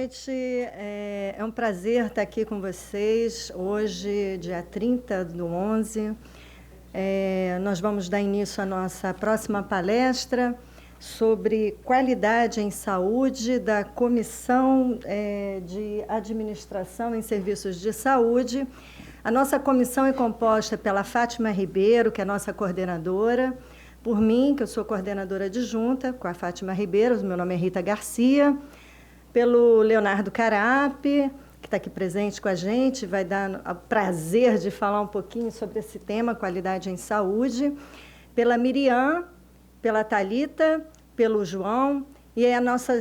noite. É um prazer estar aqui com vocês. Hoje, dia 30/11, nós vamos dar início à nossa próxima palestra sobre qualidade em saúde da Comissão de Administração em Serviços de Saúde. A nossa comissão é composta pela Fátima Ribeiro, que é a nossa coordenadora, por mim, que eu sou coordenadora adjunta, com a Fátima Ribeiro, meu nome é Rita Garcia, pelo Leonardo Carape, que está aqui presente com a gente, vai dar o prazer de falar um pouquinho sobre esse tema, qualidade em saúde, pela Miriam, pela Thalita, pelo João, e a nossa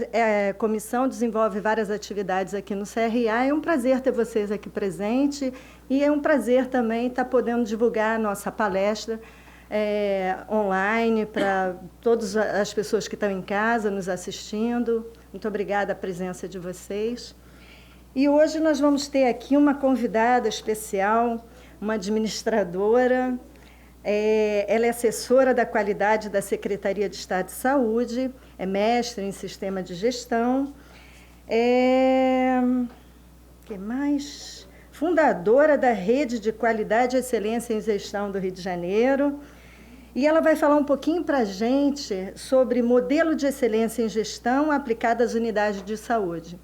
comissão desenvolve várias atividades aqui no CRA. É um prazer ter vocês aqui presente e é um prazer também estar podendo divulgar a nossa palestra online para todas as pessoas que estão em casa nos assistindo. Muito obrigada a presença de vocês. E hoje nós vamos ter aqui uma convidada especial, uma administradora. Ela é assessora da qualidade da Secretaria de Estado de Saúde, é mestre em Sistema de Gestão, que mais? Fundadora da Rede de Qualidade e Excelência em Gestão do Rio de Janeiro. E ela vai falar um pouquinho para a gente sobre modelo de excelência em gestão aplicado às unidades de saúde.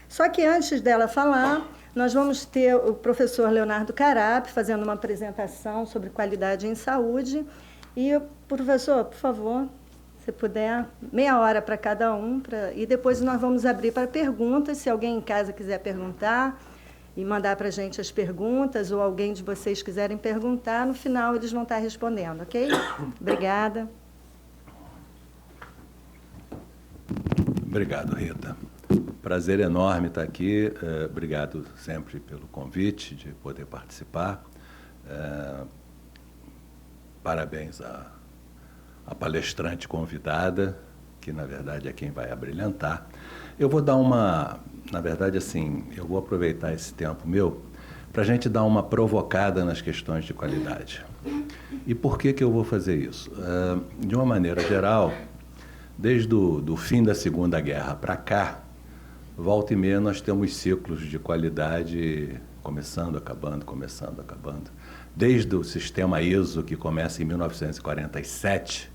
Só que antes dela falar, nós vamos ter o professor Leonardo Carape fazendo uma apresentação sobre qualidade em saúde. E, professor, por favor, se puder, meia hora para cada um, e depois nós vamos abrir para perguntas, se alguém em casa quiser perguntar, e mandar para a gente as perguntas, ou alguém de vocês quiserem perguntar, no final eles vão estar respondendo, ok? Obrigada. Obrigado, Rita. Prazer enorme estar aqui. Obrigado sempre pelo convite de poder participar. Parabéns à palestrante convidada, que na verdade é quem vai abrilhantar. Eu vou dar na verdade, assim, eu vou aproveitar esse tempo meu para a gente dar uma provocada nas questões de qualidade. E por que eu vou fazer isso? De uma maneira geral, desde o fim da Segunda Guerra para cá, volta e meia nós temos ciclos de qualidade começando, acabando, começando, acabando. Desde o sistema ISO, que começa em 1947,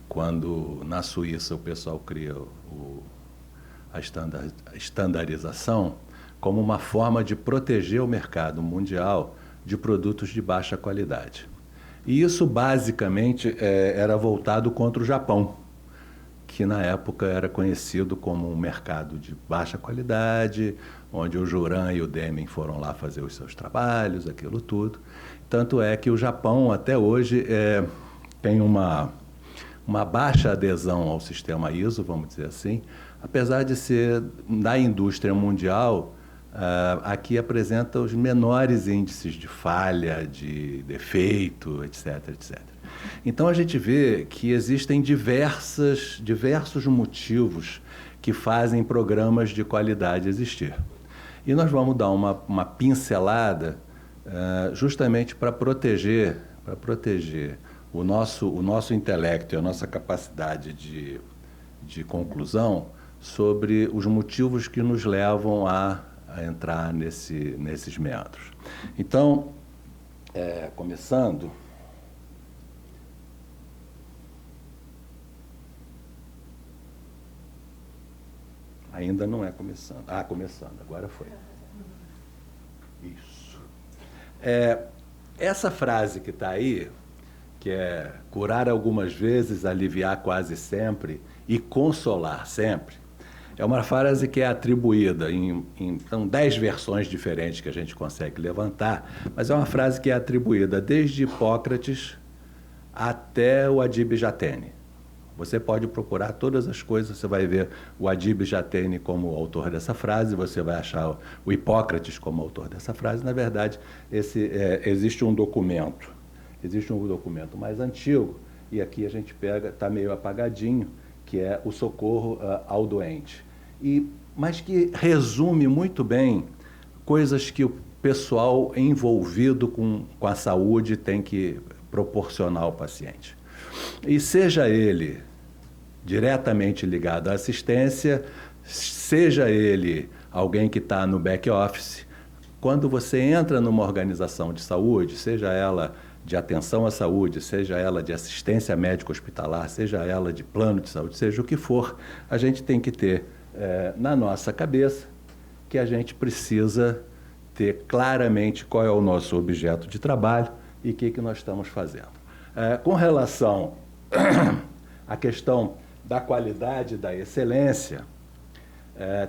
quando na Suíça o pessoal cria a estandarização como uma forma de proteger o mercado mundial de produtos de baixa qualidade. E isso basicamente era voltado contra o Japão, que na época era conhecido como um mercado de baixa qualidade, onde o Juran e o Deming foram lá fazer os seus trabalhos, aquilo tudo. Tanto é que o Japão até hoje tem uma baixa adesão ao sistema ISO, vamos dizer assim, apesar de ser, na indústria mundial, aqui apresenta os menores índices de falha, de defeito, etc, etc. Então a gente vê que existem diversos motivos que fazem programas de qualidade existir. E nós vamos dar uma pincelada justamente para proteger o nosso intelecto e a nossa capacidade de conclusão sobre os motivos que nos levam a entrar nesses meandros. Então, começando, ainda não é começando. Começando, agora foi. Isso. Essa frase que está aí, que é curar algumas vezes, aliviar quase sempre e consolar sempre, é uma frase que é atribuída em 10 versões diferentes que a gente consegue levantar, mas é uma frase que é atribuída desde Hipócrates até o Adib Jatene. Você pode procurar todas as coisas, você vai ver o Adib Jatene como autor dessa frase, você vai achar o Hipócrates como autor dessa frase. Na verdade, existe um documento mais antigo, e aqui a gente pega, está meio apagadinho, que é o socorro ao doente. Mas que resume muito bem coisas que o pessoal envolvido com a saúde tem que proporcionar ao paciente. E seja ele diretamente ligado à assistência, seja ele alguém que está no back-office. Quando você entra numa organização de saúde, seja ela de atenção à saúde, seja ela de assistência médica hospitalar, seja ela de plano de saúde, seja o que for, a gente tem que ter na nossa cabeça que a gente precisa ter claramente qual é o nosso objeto de trabalho e o que nós estamos fazendo. Com relação à questão da qualidade, da excelência,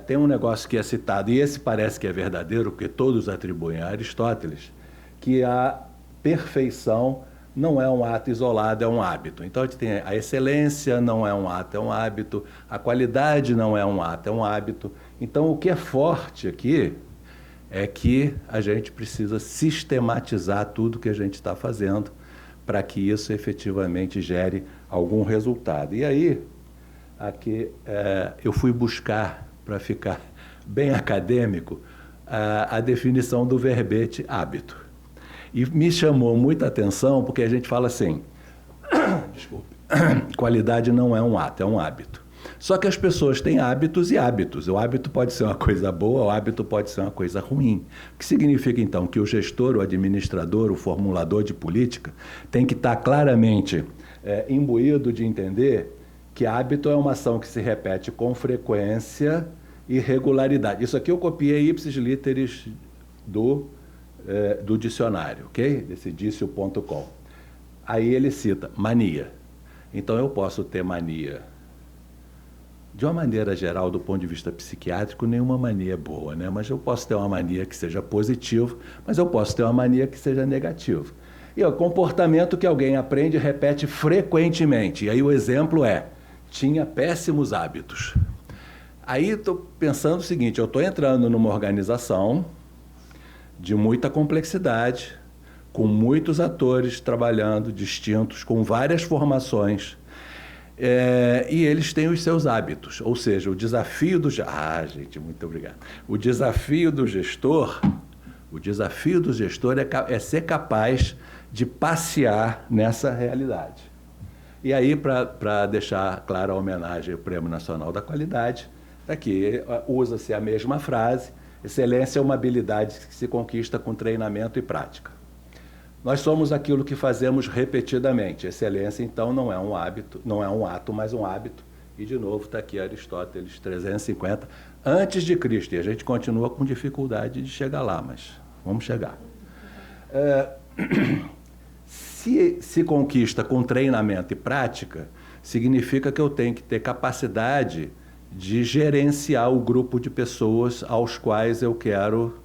tem um negócio que é citado, e esse parece que é verdadeiro, porque todos atribuem a Aristóteles, que a perfeição não é um ato isolado, é um hábito. Então, a gente tem a excelência não é um ato, é um hábito, a qualidade não é um ato, é um hábito. Então, o que é forte aqui é que a gente precisa sistematizar tudo que a gente está fazendo para que isso efetivamente gere algum resultado. E aí, aqui eu fui buscar, para ficar bem acadêmico, a definição do verbete hábito. E me chamou muita atenção porque a gente fala assim, desculpe, qualidade não é um ato, é um hábito. Só que as pessoas têm hábitos e hábitos. O hábito pode ser uma coisa boa, o hábito pode ser uma coisa ruim. O que significa, então, que o gestor, o administrador, o formulador de política tem que estar claramente imbuído de entender que hábito é uma ação que se repete com frequência e regularidade. Isso aqui eu copiei ipsis literis do dicionário, ok? Desse dicio.com. Aí ele cita mania. Então eu posso ter mania. De uma maneira geral, do ponto de vista psiquiátrico, nenhuma mania é boa, né? Mas eu posso ter uma mania que seja positiva, mas eu posso ter uma mania que seja negativa. E o comportamento que alguém aprende e repete frequentemente. E aí o exemplo tinha péssimos hábitos. Aí estou pensando o seguinte, eu estou entrando numa organização de muita complexidade, com muitos atores trabalhando distintos, com várias formações, e eles têm os seus hábitos, ou seja, o desafio do... gente, muito obrigado. O desafio do gestor é ser capaz de passear nessa realidade. E aí, para deixar clara a homenagem ao Prêmio Nacional da Qualidade, aqui usa-se a mesma frase, excelência é uma habilidade que se conquista com treinamento e prática. Nós somos aquilo que fazemos repetidamente. Excelência, então, não é um hábito, não é um ato, mas um hábito. E, de novo, está aqui Aristóteles, 350, antes de Cristo. E a gente continua com dificuldade de chegar lá, mas vamos chegar. Se conquista com treinamento e prática, significa que eu tenho que ter capacidade de gerenciar o grupo de pessoas aos quais eu quero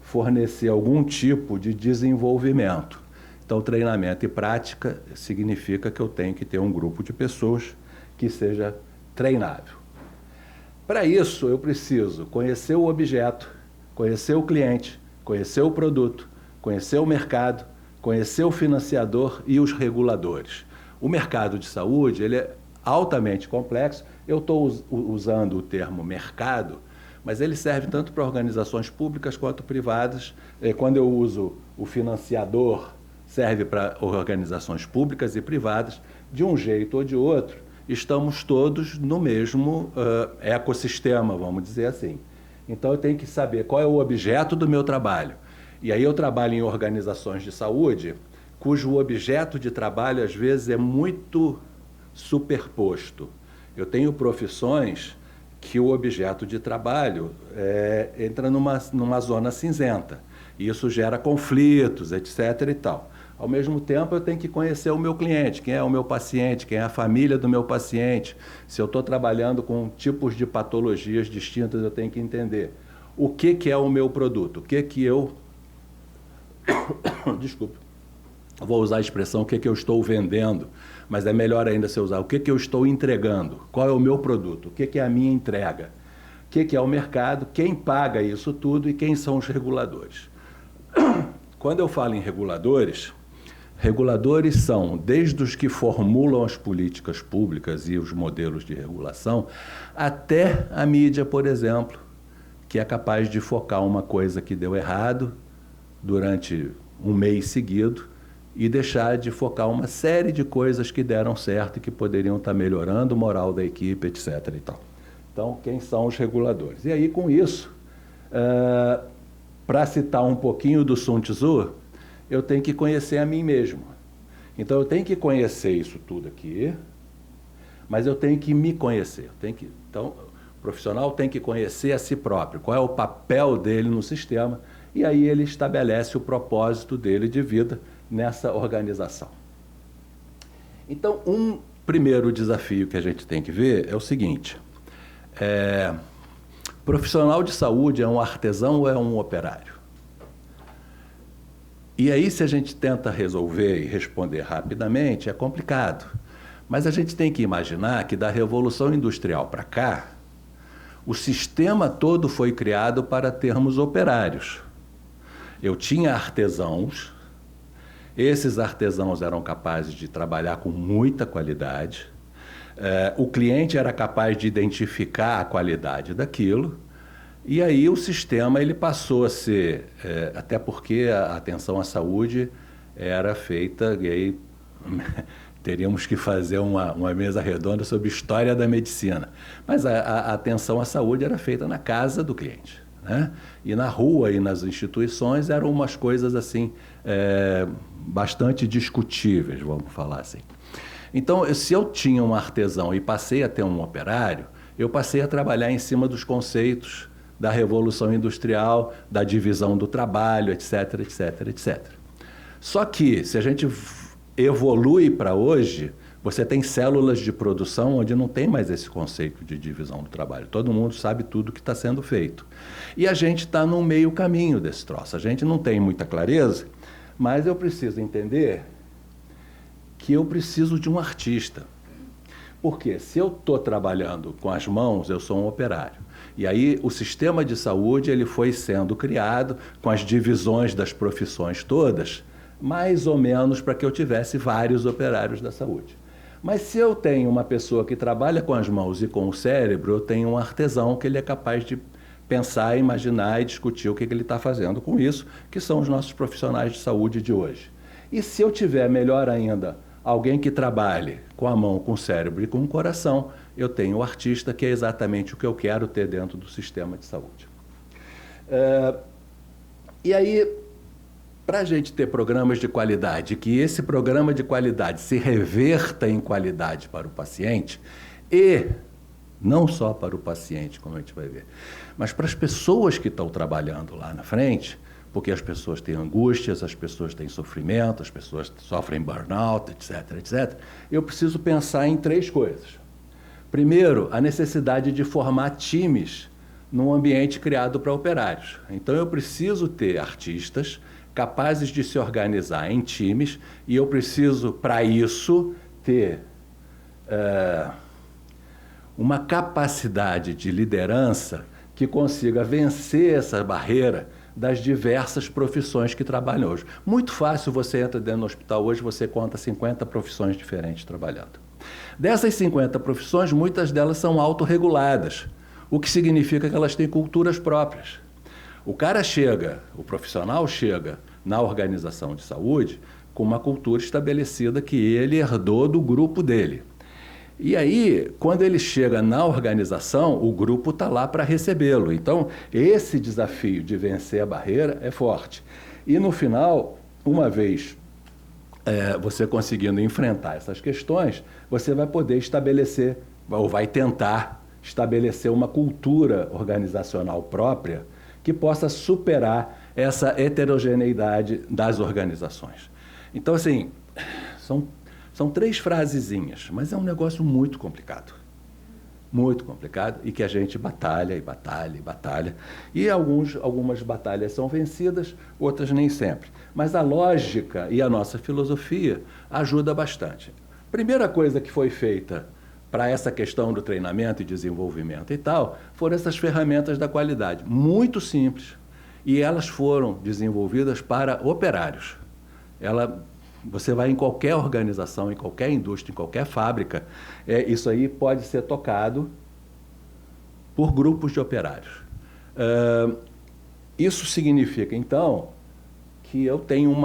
fornecer algum tipo de desenvolvimento. Então, treinamento e prática significa que eu tenho que ter um grupo de pessoas que seja treinável. Para isso, eu preciso conhecer o objeto, conhecer o cliente, conhecer o produto, conhecer o mercado, conhecer o financiador e os reguladores. O mercado de saúde, ele é altamente complexo. Eu estou usando o termo mercado, mas ele serve tanto para organizações públicas quanto privadas. Quando eu uso o financiador, serve para organizações públicas e privadas. De um jeito ou de outro, estamos todos no mesmo ecossistema, vamos dizer assim. Então, eu tenho que saber qual é o objeto do meu trabalho. E aí eu trabalho em organizações de saúde, cujo objeto de trabalho, às vezes, é muito superposto. Eu tenho profissões que o objeto de trabalho entra numa zona cinzenta. E isso gera conflitos, etc. e tal. Ao mesmo tempo, eu tenho que conhecer o meu cliente, quem é o meu paciente, quem é a família do meu paciente. Se eu estou trabalhando com tipos de patologias distintas, eu tenho que entender o que é o meu produto, o que eu... Desculpe, vou usar a expressão o que eu estou vendendo, mas é melhor ainda se eu usar o que eu estou entregando, qual é o meu produto, o que é a minha entrega, o que é o mercado, quem paga isso tudo e quem são os reguladores. Quando eu falo em reguladores são desde os que formulam as políticas públicas e os modelos de regulação, até a mídia, por exemplo, que é capaz de focar uma coisa que deu errado durante um mês seguido e deixar de focar uma série de coisas que deram certo e que poderiam estar melhorando o moral da equipe, etc. e tal. Então, quem são os reguladores? E aí, com isso, Para citar um pouquinho do Sun Tzu, eu tenho que conhecer a mim mesmo. Então, eu tenho que conhecer isso tudo aqui, mas eu tenho que me conhecer. Então, o profissional tem que conhecer a si próprio, qual é o papel dele no sistema, e aí ele estabelece o propósito dele de vida nessa organização. Então, um primeiro desafio que a gente tem que ver é o seguinte: profissional de saúde é um artesão ou é um operário? E aí, se a gente tenta resolver e responder rapidamente, é complicado. Mas a gente tem que imaginar que da Revolução Industrial para cá, o sistema todo foi criado para termos operários. Eu tinha artesãos, esses artesãos eram capazes de trabalhar com muita qualidade, o cliente era capaz de identificar a qualidade daquilo, e aí o sistema ele passou a ser, até porque a atenção à saúde era feita, e aí teríamos que fazer uma mesa redonda sobre história da medicina, mas a atenção à saúde era feita na casa do cliente, né? E na rua e nas instituições eram umas coisas assim, bastante discutíveis, vamos falar assim. Então, se eu tinha um artesão e passei a ter um operário, eu passei a trabalhar em cima dos conceitos da Revolução Industrial, da divisão do trabalho, etc, etc, etc. Só que, se a gente evolui para hoje, você tem células de produção onde não tem mais esse conceito de divisão do trabalho. Todo mundo sabe tudo que está sendo feito. E a gente está no meio caminho desse troço. A gente não tem muita clareza, mas eu preciso entender que eu preciso de um artista. Porque se eu estou trabalhando com as mãos, eu sou um operário. E aí o sistema de saúde ele foi sendo criado com as divisões das profissões todas, mais ou menos para que eu tivesse vários operários da saúde. Mas se eu tenho uma pessoa que trabalha com as mãos e com o cérebro, eu tenho um artesão que ele é capaz de pensar, imaginar e discutir o que ele está fazendo com isso, que são os nossos profissionais de saúde de hoje. E se eu tiver, melhor ainda, alguém que trabalhe com a mão, com o cérebro e com o coração, eu tenho o artista, que é exatamente o que eu quero ter dentro do sistema de saúde. E aí, para a gente ter programas de qualidade, que esse programa de qualidade se reverta em qualidade para o paciente, e não só para o paciente, como a gente vai ver, mas para as pessoas que estão trabalhando lá na frente, porque as pessoas têm angústias, as pessoas têm sofrimento, as pessoas sofrem burnout, etc, etc. Eu preciso pensar em 3 coisas. Primeiro, a necessidade de formar times num ambiente criado para operários. Então, eu preciso ter artistas capazes de se organizar em times, e eu preciso, para isso, ter uma capacidade de liderança que consiga vencer essa barreira das diversas profissões que trabalham hoje. Muito fácil, você entra dentro do hospital hoje, você conta 50 profissões diferentes trabalhando. Dessas 50 profissões, muitas delas são autorreguladas, o que significa que elas têm culturas próprias. O profissional chega na organização de saúde com uma cultura estabelecida que ele herdou do grupo dele. E aí, quando ele chega na organização, o grupo está lá para recebê-lo. Então, esse desafio de vencer a barreira é forte. E no final, uma vez você conseguindo enfrentar essas questões, você vai poder estabelecer, ou vai tentar estabelecer uma cultura organizacional própria que possa superar essa heterogeneidade das organizações. Então, assim, são 3 frasezinhas, mas é um negócio muito complicado. Muito complicado, e que a gente batalha, e batalha, e batalha. E algumas batalhas são vencidas, outras nem sempre. Mas a lógica e a nossa filosofia ajuda bastante. Primeira coisa que foi feita para essa questão do treinamento e desenvolvimento e tal, foram essas ferramentas da qualidade, muito simples, e elas foram desenvolvidas para operários. Você vai em qualquer organização, em qualquer indústria, em qualquer fábrica, isso aí pode ser tocado por grupos de operários. Isso significa, então, que eu tenho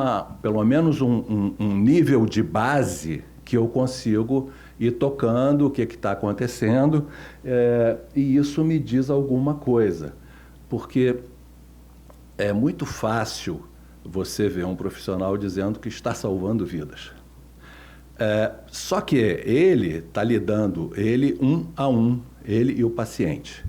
pelo menos um nível de base que eu consigo ir tocando o que está acontecendo, e isso me diz alguma coisa, porque é muito fácil você ver um profissional dizendo que está salvando vidas. Só que ele está lidando, ele um a um, ele e o paciente.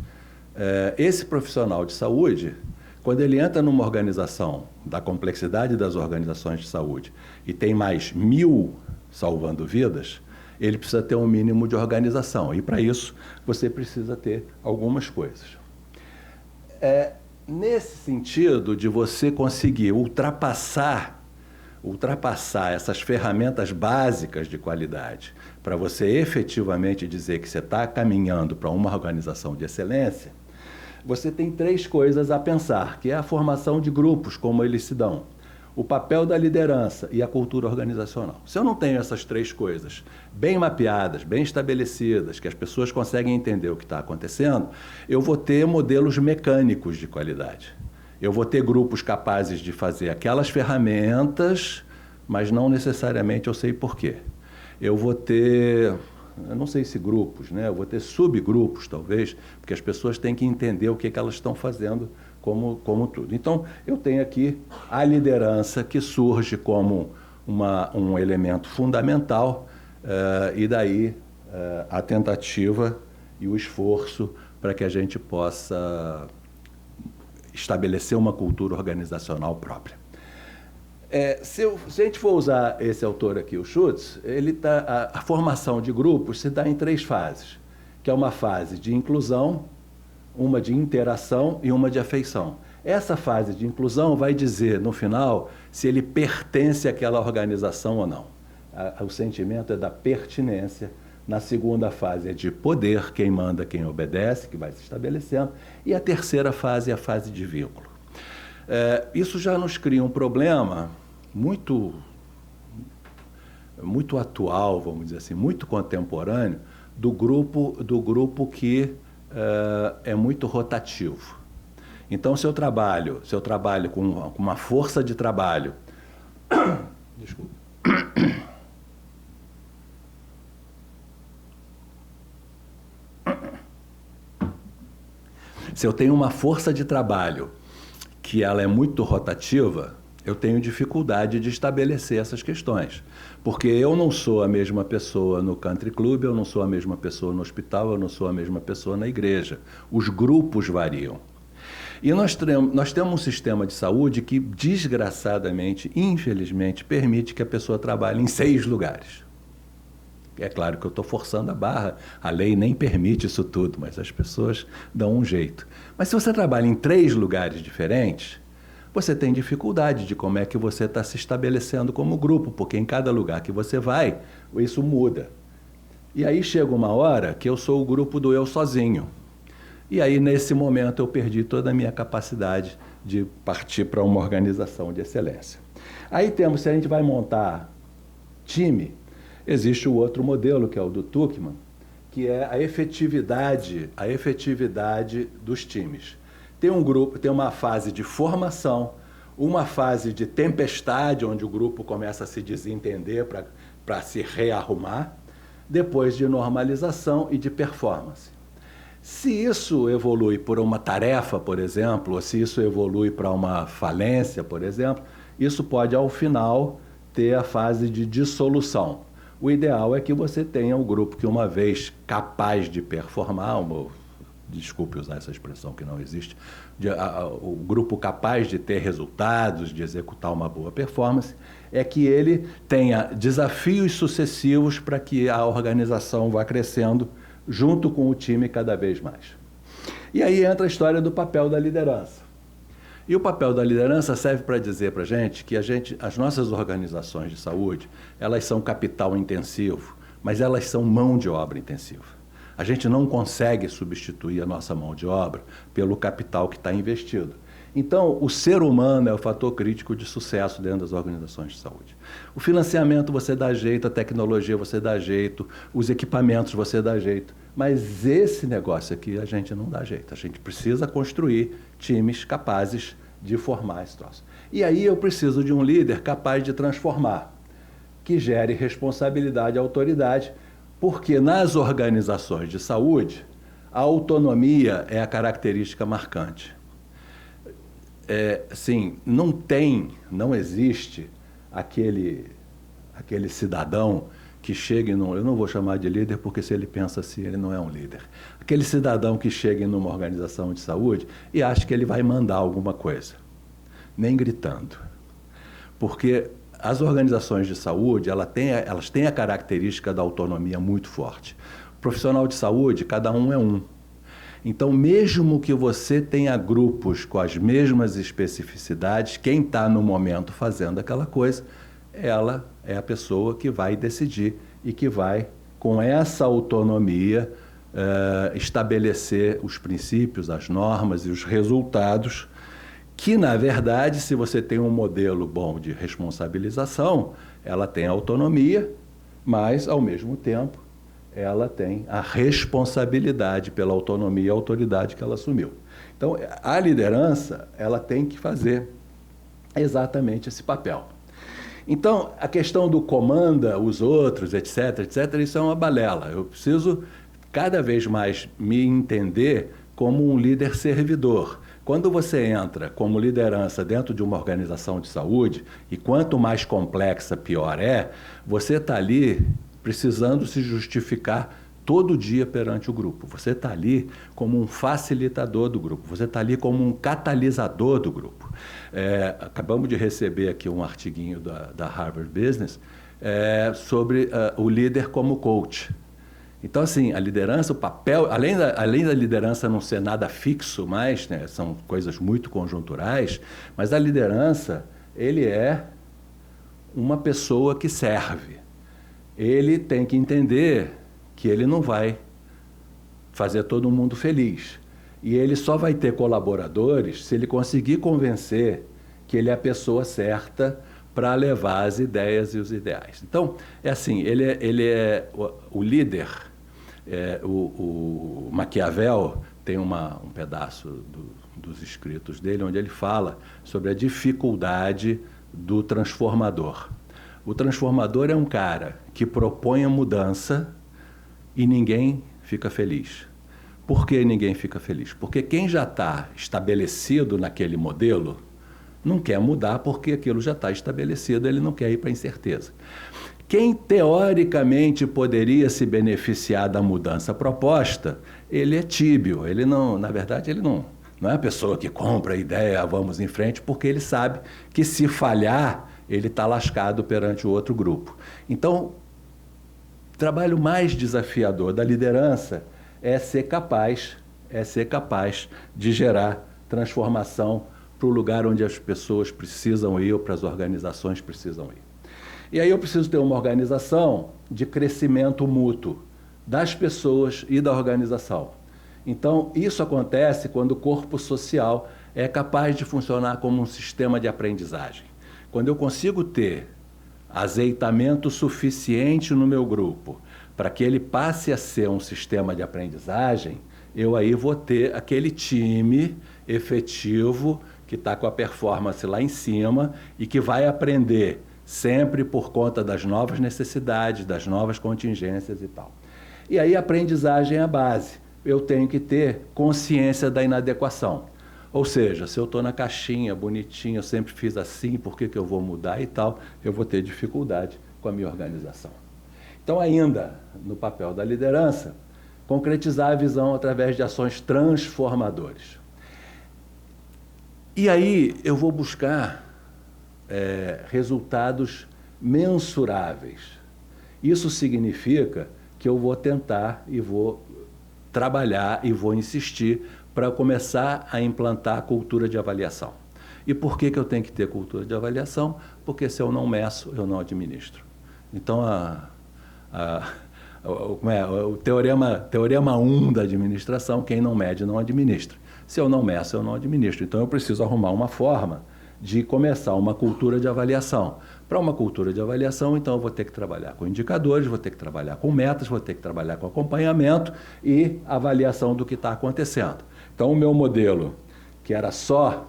Esse profissional de saúde, quando ele entra numa organização, da complexidade das organizações de saúde, e tem mais 1.000 salvando vidas, ele precisa ter um mínimo de organização. E para isso, você precisa ter algumas coisas. Nesse sentido de você conseguir ultrapassar essas ferramentas básicas de qualidade, para você efetivamente dizer que você está caminhando para uma organização de excelência, você tem 3 coisas a pensar, que é a formação de grupos, como eles se dão, o papel da liderança e a cultura organizacional. Se eu não tenho essas 3 coisas bem mapeadas, bem estabelecidas, que as pessoas conseguem entender o que está acontecendo, eu vou ter modelos mecânicos de qualidade. Eu vou ter grupos capazes de fazer aquelas ferramentas, mas não necessariamente eu sei por quê. Eu vou ter, eu não sei se grupos, né? Eu vou ter subgrupos, talvez, porque as pessoas têm que entender o que elas estão fazendo como tudo. Então, eu tenho aqui a liderança que surge como um elemento fundamental, e daí a tentativa e o esforço para que a gente possa estabelecer uma cultura organizacional própria. Se a gente for usar esse autor aqui, o Schutz, a formação de grupos se dá em 3 fases, que é uma fase de inclusão, uma de interação e uma de afeição. Essa fase de inclusão vai dizer, no final, se ele pertence àquela organização ou não. O sentimento é da pertinência. Na segunda fase é de poder, quem manda, quem obedece, que vai se estabelecendo. E a terceira fase é a fase de vínculo. Isso já nos cria um problema muito atual, vamos dizer assim, muito contemporâneo, do grupo que é muito rotativo. Então, se eu trabalho com uma força de trabalho... Desculpa. Se eu tenho uma força de trabalho que ela é muito rotativa, eu tenho dificuldade de estabelecer essas questões. Porque eu não sou a mesma pessoa no country club, eu não sou a mesma pessoa no hospital, eu não sou a mesma pessoa na igreja. Os grupos variam. E nós temos um sistema de saúde que, desgraçadamente, infelizmente, permite que a pessoa trabalhe em 6 lugares. É claro que eu estou forçando a barra, a lei nem permite isso tudo, mas as pessoas dão um jeito. Mas se você trabalha em 3 lugares diferentes, você tem dificuldade de como é que você está se estabelecendo como grupo, porque em cada lugar que você vai, isso muda. E aí chega uma hora que eu sou o grupo do eu sozinho. E aí, nesse momento, eu perdi toda a minha capacidade de partir para uma organização de excelência. Aí temos, se a gente vai montar time, existe o outro modelo, que é o do Tuckman, que é a efetividade dos times. Tem um grupo, tem uma fase de formação, uma fase de tempestade, onde o grupo começa a se desentender para se rearrumar, depois de normalização e de performance. Se isso evolui por uma tarefa, por exemplo, ou se isso evolui para uma falência, por exemplo, isso pode, ao final, ter a fase de dissolução. O ideal é que você tenha um grupo que, uma vez capaz de performar, desculpe usar essa expressão que não existe, o grupo capaz de ter resultados, de executar uma boa performance, é que ele tenha desafios sucessivos para que a organização vá crescendo junto com o time cada vez mais. E aí entra a história do papel da liderança. E o papel da liderança serve para dizer para a gente que as nossas organizações de saúde, elas são capital intensivo, mas elas são mão de obra intensiva. A gente não consegue substituir a nossa mão de obra pelo capital que está investido. Então, o ser humano é o fator crítico de sucesso dentro das organizações de saúde. O financiamento você dá jeito, a tecnologia você dá jeito, os equipamentos você dá jeito, mas esse negócio aqui a gente não dá jeito. A gente precisa construir times capazes de formar esse troço. E aí eu preciso de um líder capaz de transformar, que gere responsabilidade e autoridade, porque nas organizações de saúde, a autonomia é a característica marcante. assim, não existe aquele cidadão que chegue eu não vou chamar de líder, porque se ele pensa assim, ele não é um líder. Aquele cidadão que chega em uma organização de saúde e acha que ele vai mandar alguma coisa, nem gritando. Porque as organizações de saúde, elas têm a característica da autonomia muito forte. O profissional de saúde, cada um é um. Então, mesmo que você tenha grupos com as mesmas especificidades, quem está no momento fazendo aquela coisa, ela é a pessoa que vai decidir e que vai, com essa autonomia, estabelecer os princípios, as normas e os resultados que, na verdade, se você tem um modelo bom de responsabilização, ela tem autonomia, mas, ao mesmo tempo, ela tem a responsabilidade pela autonomia e autoridade que ela assumiu. Então, a liderança, ela tem que fazer exatamente esse papel. Então, a questão do comanda os outros, etc., isso é uma balela. Eu preciso, cada vez mais, me entender como um líder servidor. Quando você entra como liderança dentro de uma organização de saúde, e quanto mais complexa, pior é, você está ali precisando se justificar todo dia perante o grupo. Você está ali como um facilitador do grupo, você está ali como um catalisador do grupo. Acabamos de receber aqui um artiguinho da Harvard Business sobre o líder como coach. Então, assim, a liderança, o papel, além da liderança não ser nada fixo mais, né, são coisas muito conjunturais, mas a liderança, ele é uma pessoa que serve. Ele tem que entender que ele não vai fazer todo mundo feliz. E ele só vai ter colaboradores se ele conseguir convencer que ele é a pessoa certa para levar as ideias e os ideais. Então, é assim, ele é o líder. O Maquiavel tem um pedaço dos escritos dele onde ele fala sobre a dificuldade do transformador. O transformador é um cara que propõe a mudança e ninguém fica feliz. Por que ninguém fica feliz? Porque quem já está estabelecido naquele modelo não quer mudar porque aquilo já está estabelecido, ele não quer ir para a incerteza. Quem teoricamente poderia se beneficiar da mudança proposta, ele é tíbio, ele não, na verdade, ele não é a pessoa que compra a ideia, vamos em frente, porque ele sabe que se falhar, ele está lascado perante o outro grupo. Então, o trabalho mais desafiador da liderança é ser capaz de gerar transformação para o lugar onde as pessoas precisam ir ou para as organizações precisam ir. E aí eu preciso ter uma organização de crescimento mútuo das pessoas e da organização. Então, isso acontece quando o corpo social é capaz de funcionar como um sistema de aprendizagem. Quando eu consigo ter azeitamento suficiente no meu grupo para que ele passe a ser um sistema de aprendizagem, eu aí vou ter aquele time efetivo que está com a performance lá em cima e que vai aprender sempre por conta das novas necessidades, das novas contingências e tal. E aí a aprendizagem é a base. Eu tenho que ter consciência da inadequação. Ou seja, se eu estou na caixinha, bonitinho, eu sempre fiz assim, por que eu vou mudar e tal, eu vou ter dificuldade com a minha organização. Então, ainda no papel da liderança, concretizar a visão através de ações transformadoras. E aí eu vou buscar resultados mensuráveis. Isso significa que eu vou tentar e vou trabalhar e vou insistir para começar a implantar a cultura de avaliação. E por que eu tenho que ter cultura de avaliação? Porque se eu não meço, eu não administro. Então, o teorema 1 da administração, quem não mede não administra. Se eu não meço, eu não administro. Então, eu preciso arrumar uma forma de começar uma cultura de avaliação. Para uma cultura de avaliação, então, eu vou ter que trabalhar com indicadores, vou ter que trabalhar com metas, vou ter que trabalhar com acompanhamento e avaliação do que está acontecendo. Então, o meu modelo, que era só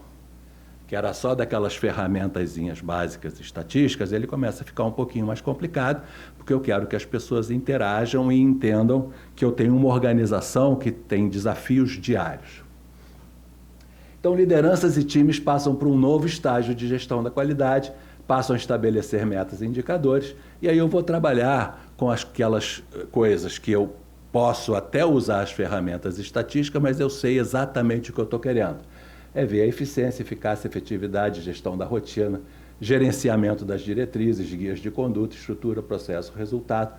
daquelas ferramentazinhas básicas estatísticas, ele começa a ficar um pouquinho mais complicado, porque eu quero que as pessoas interajam e entendam que eu tenho uma organização que tem desafios diários. Então, lideranças e times passam por um novo estágio de gestão da qualidade, passam a estabelecer metas e indicadores, e aí eu vou trabalhar com aquelas coisas que eu posso até usar as ferramentas estatísticas, mas eu sei exatamente o que eu estou querendo. É ver a eficiência, eficácia, efetividade, gestão da rotina, gerenciamento das diretrizes, guias de conduta, estrutura, processo, resultado,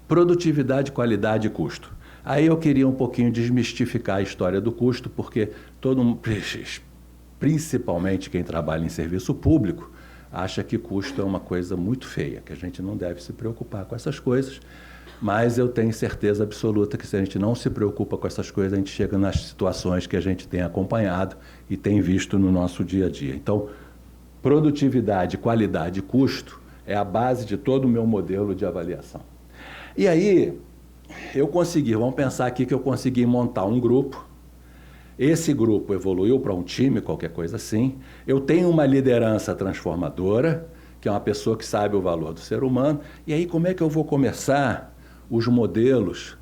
produtividade, qualidade e custo. Aí eu queria um pouquinho desmistificar a história do custo, porque principalmente quem trabalha em serviço público, acha que custo é uma coisa muito feia, que a gente não deve se preocupar com essas coisas, mas eu tenho certeza absoluta que se a gente não se preocupa com essas coisas, a gente chega nas situações que a gente tem acompanhado e tem visto no nosso dia a dia. Então, produtividade, qualidade e custo é a base de todo o meu modelo de avaliação. E aí, vamos pensar aqui que eu consegui montar um grupo, esse grupo evoluiu para um time, qualquer coisa assim, eu tenho uma liderança transformadora, que é uma pessoa que sabe o valor do ser humano, e aí como é que eu vou começar os modelos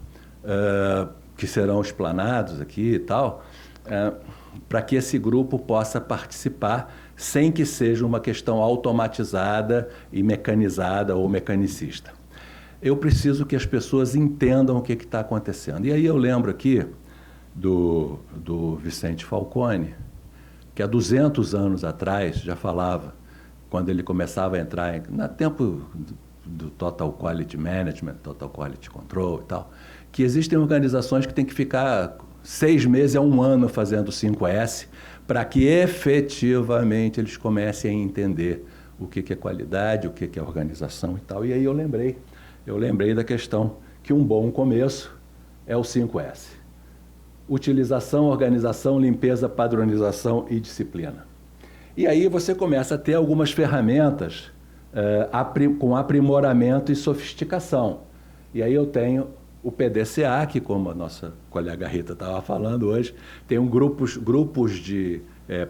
que serão explanados aqui e tal, para que esse grupo possa participar sem que seja uma questão automatizada e mecanizada ou mecanicista. Eu preciso que as pessoas entendam o que está acontecendo. E aí eu lembro aqui do Vicente Falcone, que há 200 anos atrás já falava, quando ele começava a entrar no tempo do Total Quality Management, Total Quality Control e tal, que existem organizações que têm que ficar 6 meses a 1 ano fazendo 5S para que efetivamente eles comecem a entender o que é qualidade, o que é organização e tal. E aí eu lembrei da questão que um bom começo é o 5S. Utilização, organização, limpeza, padronização e disciplina. E aí você começa a ter algumas ferramentas com aprimoramento e sofisticação. E aí eu tenho o PDCA, que como a nossa colega Rita estava falando hoje, tem grupos de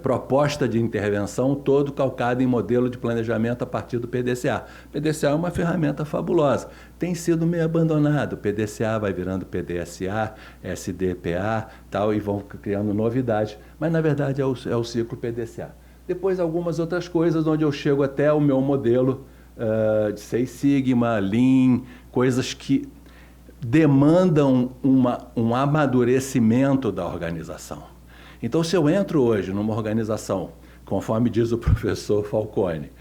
proposta de intervenção todo calcado em modelo de planejamento a partir do PDCA. O PDCA é uma ferramenta fabulosa, tem sido meio abandonado, o PDCA vai virando PDSA, SDPA, tal, e vão criando novidades, mas na verdade é o ciclo PDCA. Depois algumas outras coisas onde eu chego até o meu modelo de Six Sigma, Lean, coisas que demandam um amadurecimento da organização. Então, se eu entro hoje numa organização, conforme diz o professor Falcone,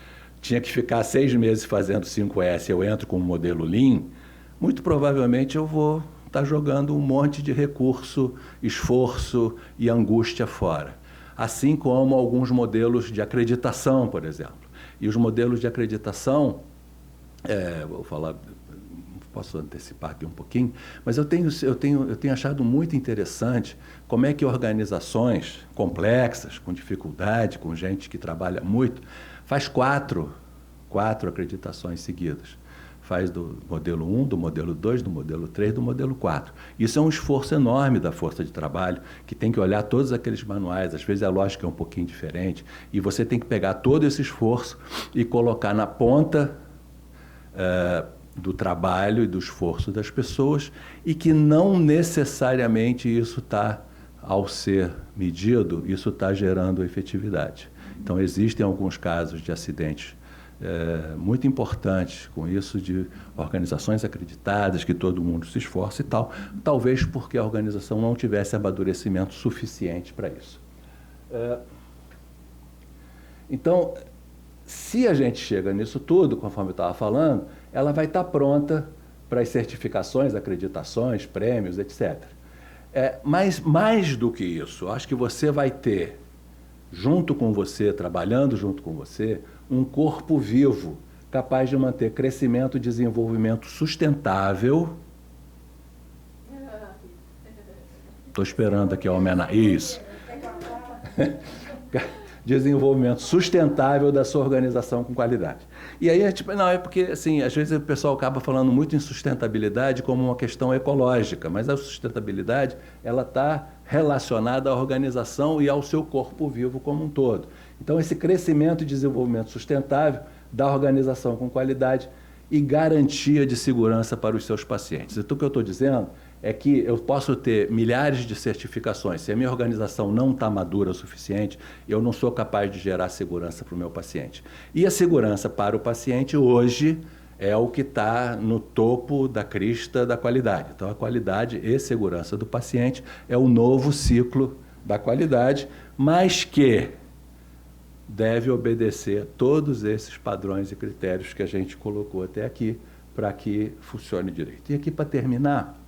tinha que ficar 6 meses fazendo 5S, eu entro com o modelo Lean, muito provavelmente eu vou estar jogando um monte de recurso, esforço e angústia fora. Assim como alguns modelos de acreditação, por exemplo. E os modelos de acreditação, vou falar, posso antecipar aqui um pouquinho, mas eu tenho achado muito interessante como é que organizações complexas, com dificuldade, com gente que trabalha muito, faz quatro acreditações seguidas. Faz do modelo 1, do modelo 2, do modelo 3, do modelo 4. Isso é um esforço enorme da força de trabalho, que tem que olhar todos aqueles manuais, às vezes a lógica é um pouquinho diferente, e você tem que pegar todo esse esforço e colocar na ponta do trabalho e do esforço das pessoas, e que não necessariamente isso está, ao ser medido, isso está gerando efetividade. Então, existem alguns casos de acidentes muito importantes com isso, de organizações acreditadas, que todo mundo se esforça e tal, talvez porque a organização não tivesse amadurecimento suficiente para isso. Então, se a gente chega nisso tudo, conforme eu estava falando, ela vai estar pronta para as certificações, acreditações, prêmios, etc. Mas mais do que isso, acho que você vai ter, junto com você, trabalhando junto com você, um corpo vivo, capaz de manter crescimento e desenvolvimento sustentável. Estou esperando aqui a homenagem. Isso. Desenvolvimento sustentável da sua organização com qualidade. E aí, é porque, assim, às vezes o pessoal acaba falando muito em sustentabilidade como uma questão ecológica, mas a sustentabilidade, ela está relacionada à organização e ao seu corpo vivo como um todo. Então, esse crescimento e desenvolvimento sustentável da organização com qualidade e garantia de segurança para os seus pacientes. Então, o que eu estou dizendo é que eu posso ter milhares de certificações. Se a minha organização não está madura o suficiente, eu não sou capaz de gerar segurança para o meu paciente. E a segurança para o paciente hoje é o que está no topo da crista da qualidade. Então, a qualidade e segurança do paciente é o novo ciclo da qualidade, mas que deve obedecer todos esses padrões e critérios que a gente colocou até aqui para que funcione direito. E aqui, para terminar,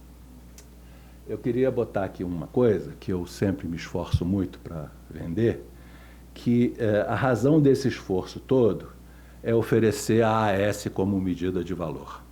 eu queria botar aqui uma coisa que eu sempre me esforço muito para vender, que a razão desse esforço todo é oferecer a AS como medida de valor.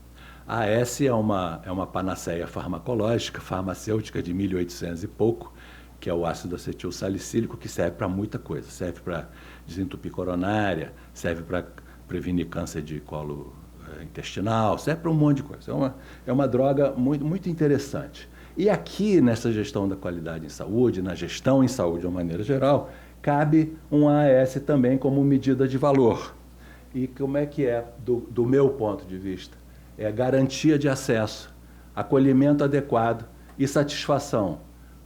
A AS é uma panaceia farmacológica, farmacêutica de 1800 e pouco, que é o ácido acetil salicílico, que serve para muita coisa. Serve para desentupir coronária, serve para prevenir câncer de colo intestinal, serve para um monte de coisa. É uma droga muito, muito interessante. E aqui, nessa gestão da qualidade em saúde, na gestão em saúde de uma maneira geral, cabe um AAS também como medida de valor. E como é que é, do meu ponto de vista? É a garantia de acesso, acolhimento adequado e satisfação,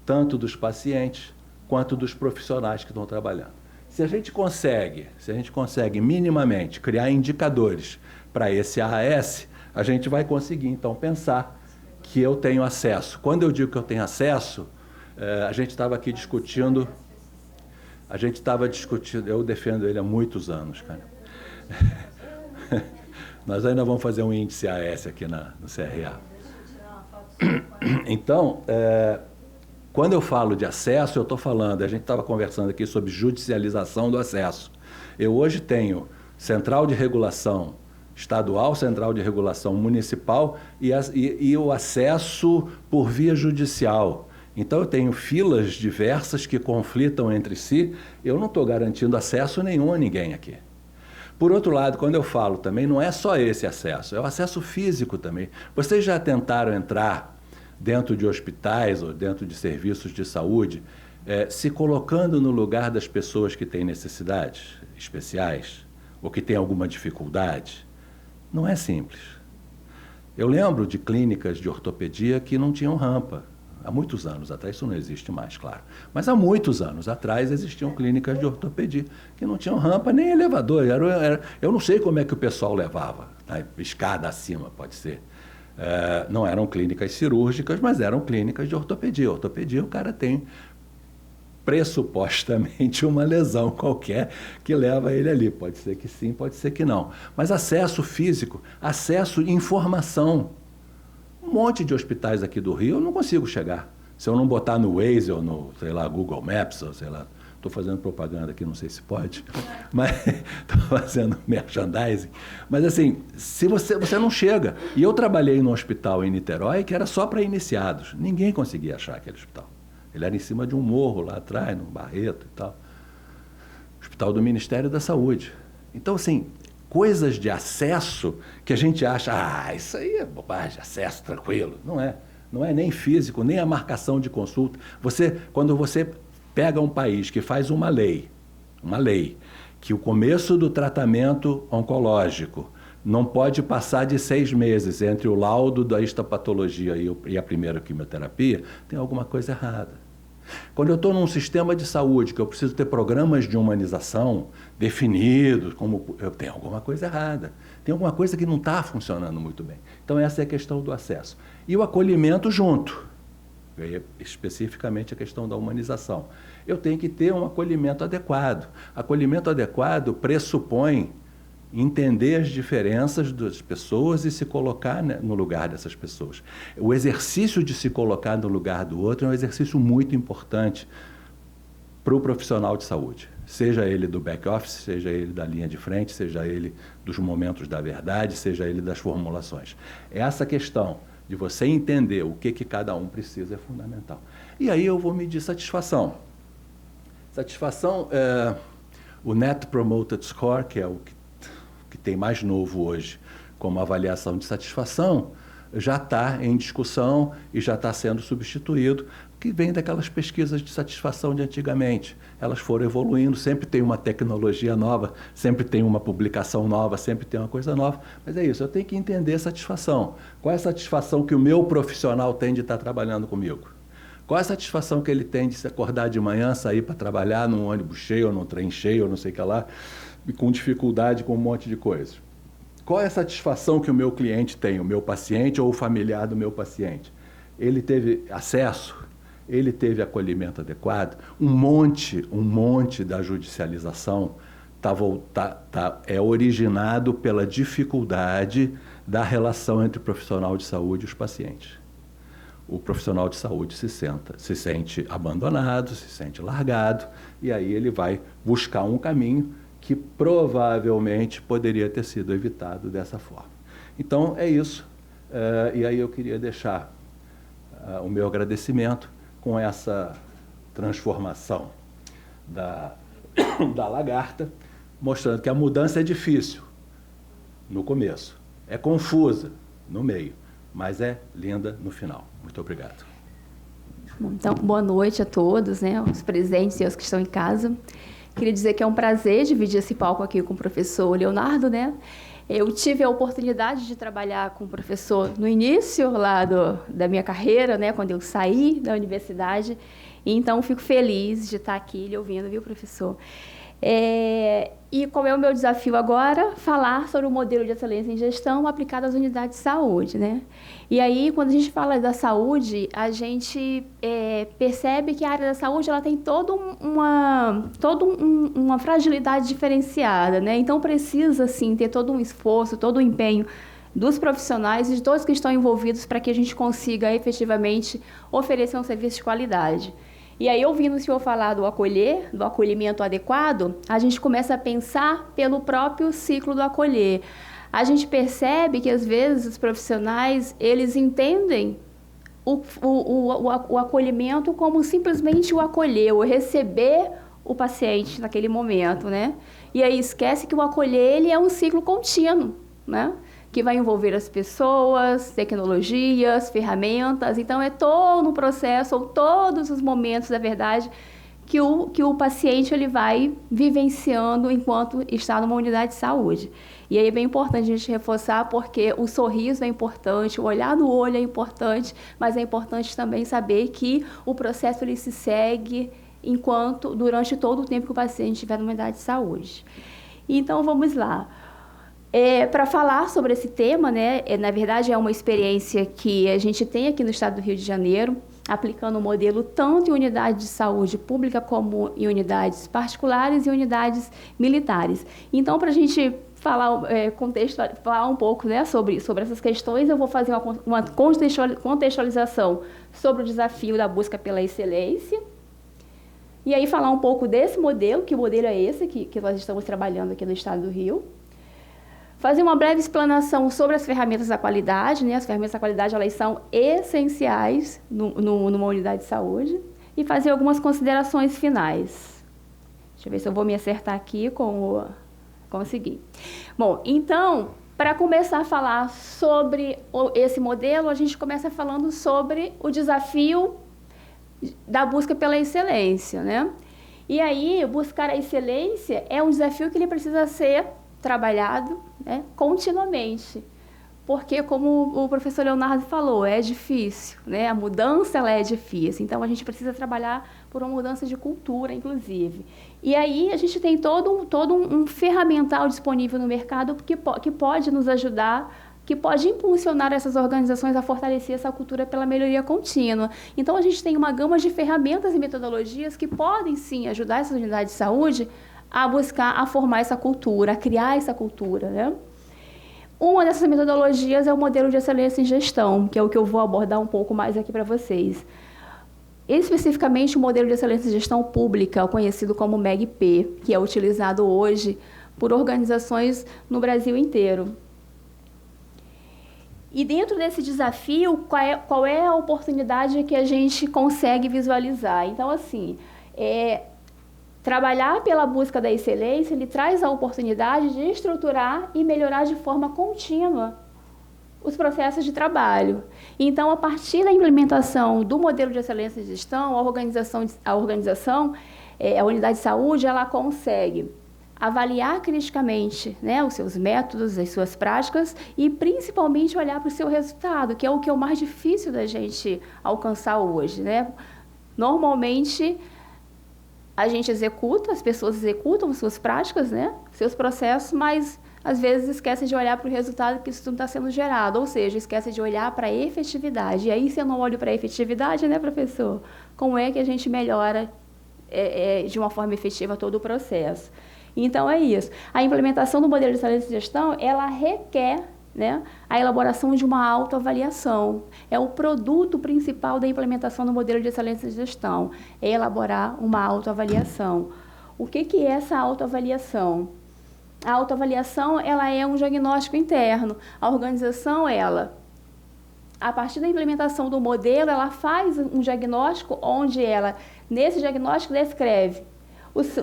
tanto dos pacientes quanto dos profissionais que estão trabalhando. Se a gente consegue minimamente criar indicadores para esse AAS, a gente vai conseguir, então, pensar que eu tenho acesso. Quando eu digo que eu tenho acesso, a gente estava aqui discutindo, eu defendo ele há muitos anos, cara. Nós ainda vamos fazer um índice AS aqui no CRA. Então, quando eu falo de acesso, eu estou falando, a gente estava conversando aqui sobre judicialização do acesso. Eu hoje tenho central de regulação estadual, central de regulação municipal e o acesso por via judicial. Então, eu tenho filas diversas que conflitam entre si, eu não estou garantindo acesso nenhum a ninguém aqui. Por outro lado, quando eu falo também, não é só esse acesso, é o acesso físico também. Vocês já tentaram entrar dentro de hospitais ou dentro de serviços de saúde, se colocando no lugar das pessoas que têm necessidades especiais ou que têm alguma dificuldade? Não é simples. Eu lembro de clínicas de ortopedia que não tinham rampa. Há muitos anos atrás, isso não existe mais, claro. Mas há muitos anos atrás existiam clínicas de ortopedia que não tinham rampa nem elevador. Eu não sei como é que o pessoal levava, tá? Escada acima, pode ser. Não eram clínicas cirúrgicas, mas eram clínicas de ortopedia. Ortopedia, o cara tem pressupostamente uma lesão qualquer que leva ele ali. Pode ser que sim, pode ser que não. Mas acesso físico, acesso à informação. Um monte de hospitais aqui do Rio eu não consigo chegar. Se eu não botar no Waze ou no, sei lá, Google Maps, ou sei lá, estou fazendo propaganda aqui, não sei se pode, mas estou fazendo merchandising. Mas assim, se você não chega. E eu trabalhei num hospital em Niterói que era só para iniciados. Ninguém conseguia achar aquele hospital. Ele era em cima de um morro lá atrás, num Barreto e tal. Hospital do Ministério da Saúde. Então, assim, coisas de acesso que a gente acha, isso aí é bobagem, acesso tranquilo. Não é. Não é nem físico, nem a marcação de consulta. Quando você pega um país que faz uma lei, que o começo do tratamento oncológico não pode passar de 6 meses entre o laudo da histopatologia e a primeira quimioterapia, tem alguma coisa errada. Quando eu estou num sistema de saúde, que eu preciso ter programas de humanização definidos, tem alguma coisa errada. Tem alguma coisa que não está funcionando muito bem. Então, essa é a questão do acesso. E o acolhimento junto, especificamente a questão da humanização. Eu tenho que ter um acolhimento adequado. Acolhimento adequado pressupõe entender as diferenças das pessoas e se colocar, né, no lugar dessas pessoas. O exercício de se colocar no lugar do outro é um exercício muito importante para o profissional de saúde. Seja ele do back-office, seja ele da linha de frente, seja ele dos momentos da verdade, seja ele das formulações. Essa questão de você entender o que cada um precisa é fundamental. E aí eu vou medir satisfação. Satisfação, o Net Promoted Score, que é o que tem mais novo hoje como avaliação de satisfação, já está em discussão e já está sendo substituído, que vem daquelas pesquisas de satisfação de antigamente. Elas foram evoluindo, sempre tem uma tecnologia nova, sempre tem uma publicação nova, sempre tem uma coisa nova, mas é isso, eu tenho que entender a satisfação. Qual é a satisfação que o meu profissional tem de estar trabalhando comigo? Qual é a satisfação que ele tem de se acordar de manhã, sair para trabalhar num ônibus cheio, ou num trem cheio, ou não sei o que lá, e com dificuldade, com um monte de coisa? Qual é a satisfação que o meu cliente tem, o meu paciente ou o familiar do meu paciente? Ele teve acesso? Ele teve acolhimento adequado? Um monte da judicialização é originado pela dificuldade da relação entre o profissional de saúde e os pacientes. O profissional de saúde se sente abandonado, se sente largado, e aí ele vai buscar um caminho que provavelmente poderia ter sido evitado dessa forma. Então, é isso. E aí eu queria deixar o meu agradecimento com essa transformação da lagarta, mostrando que a mudança é difícil no começo, é confusa no meio, mas é linda no final. Muito obrigado. Então, boa noite a todos, né, os presentes e os que estão em casa. Queria dizer que é um prazer dividir esse palco aqui com o professor Leonardo, né? Eu tive a oportunidade de trabalhar com o professor no início lá da minha carreira, né, quando eu saí da universidade. E então, fico feliz de estar aqui lhe ouvindo, viu, professor? E qual é o meu desafio agora? Falar sobre o modelo de excelência em gestão aplicado às unidades de saúde, né? E aí, quando a gente fala da saúde, a gente percebe que a área da saúde ela tem toda uma fragilidade diferenciada, né? Então, precisa, sim, ter todo um esforço, todo um empenho dos profissionais e de todos que estão envolvidos para que a gente consiga efetivamente oferecer um serviço de qualidade. E aí, ouvindo o senhor falar do acolhimento adequado, a gente começa a pensar pelo próprio ciclo do acolher. A gente percebe que, às vezes, os profissionais, eles entendem o acolhimento como simplesmente o acolher, o receber o paciente naquele momento, né? E aí esquece que o acolher, ele é um ciclo contínuo, né? Que vai envolver as pessoas, tecnologias, ferramentas. Então, é todo um processo, ou todos os momentos, na verdade, que o paciente ele vai vivenciando enquanto está numa unidade de saúde. E aí é bem importante a gente reforçar, porque o sorriso é importante, o olhar no olho é importante, mas é importante também saber que o processo ele se segue durante todo o tempo que o paciente estiver numa unidade de saúde. Então, vamos lá. Para falar sobre esse tema, né, na verdade é uma experiência que a gente tem aqui no estado do Rio de Janeiro, aplicando o modelo tanto em unidades de saúde pública como em unidades particulares e unidades militares. Então, para a gente falar, falar um pouco, né, sobre essas questões, eu vou fazer uma contextualização sobre o desafio da busca pela excelência, e aí falar um pouco desse modelo, que modelo é esse que nós estamos trabalhando aqui no estado do Rio. Fazer uma breve explanação sobre as ferramentas da qualidade, né? As ferramentas da qualidade, elas são essenciais numa unidade de saúde. E fazer algumas considerações finais. Deixa eu ver se eu vou me acertar aqui com conseguir. Bom, então, para começar a falar sobre esse modelo, a gente começa falando sobre o desafio da busca pela excelência, né? E aí, buscar a excelência é um desafio que ele precisa ser trabalhado, né, continuamente, porque como o professor Leonardo falou, é difícil, né, a mudança ela é difícil, então a gente precisa trabalhar por uma mudança de cultura, inclusive. E aí a gente tem todo um ferramental disponível no mercado que pode nos ajudar, que pode impulsionar essas organizações a fortalecer essa cultura pela melhoria contínua. Então a gente tem uma gama de ferramentas e metodologias que podem sim ajudar essas unidades de saúde a buscar, a formar essa cultura, a criar essa cultura, né? Uma dessas metodologias é o modelo de excelência em gestão, que é o que eu vou abordar um pouco mais aqui para vocês. Especificamente, o modelo de excelência em gestão pública, conhecido como MEGP, que é utilizado hoje por organizações no Brasil inteiro. E dentro desse desafio, qual é a oportunidade que a gente consegue visualizar? Então, assim, trabalhar pela busca da excelência, ele traz a oportunidade de estruturar e melhorar de forma contínua os processos de trabalho. Então, a partir da implementação do modelo de excelência de gestão, a unidade de saúde, ela consegue avaliar criticamente, né, os seus métodos, as suas práticas e principalmente olhar para o seu resultado, que é o mais difícil da gente alcançar hoje, né? Normalmente, a gente executa, as pessoas executam suas práticas, né, seus processos, mas às vezes esquece de olhar para o resultado que isso tudo está sendo gerado, ou seja, esquece de olhar para a efetividade. E aí, se eu não olho para a efetividade, né, professor, como é que a gente melhora de uma forma efetiva todo o processo? Então, é isso. A implementação do modelo de excelência de gestão, ela requer, né, a elaboração de uma autoavaliação. É o produto principal da implementação do modelo de excelência de gestão, é elaborar uma autoavaliação. O que é essa autoavaliação? A autoavaliação, ela é um diagnóstico interno. A organização, ela, a partir da implementação do modelo, ela faz um diagnóstico onde ela, nesse diagnóstico, descreve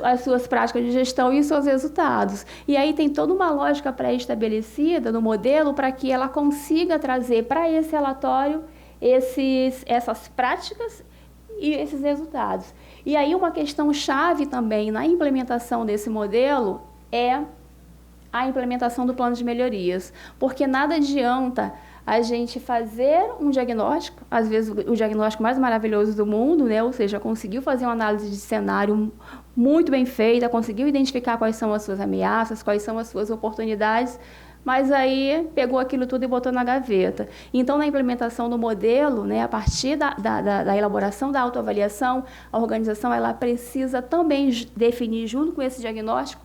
as suas práticas de gestão e os seus resultados. E aí tem toda uma lógica pré-estabelecida no modelo para que ela consiga trazer para esse relatório essas práticas e esses resultados. E aí uma questão chave também na implementação desse modelo é a implementação do plano de melhorias, porque nada adianta a gente fazer um diagnóstico, às vezes o diagnóstico mais maravilhoso do mundo, né? Ou seja, conseguiu fazer uma análise de cenário muito bem feita, conseguiu identificar quais são as suas ameaças, quais são as suas oportunidades, mas aí pegou aquilo tudo e botou na gaveta. Então, na implementação do modelo, né, a partir da elaboração da autoavaliação, a organização ela precisa também definir, junto com esse diagnóstico,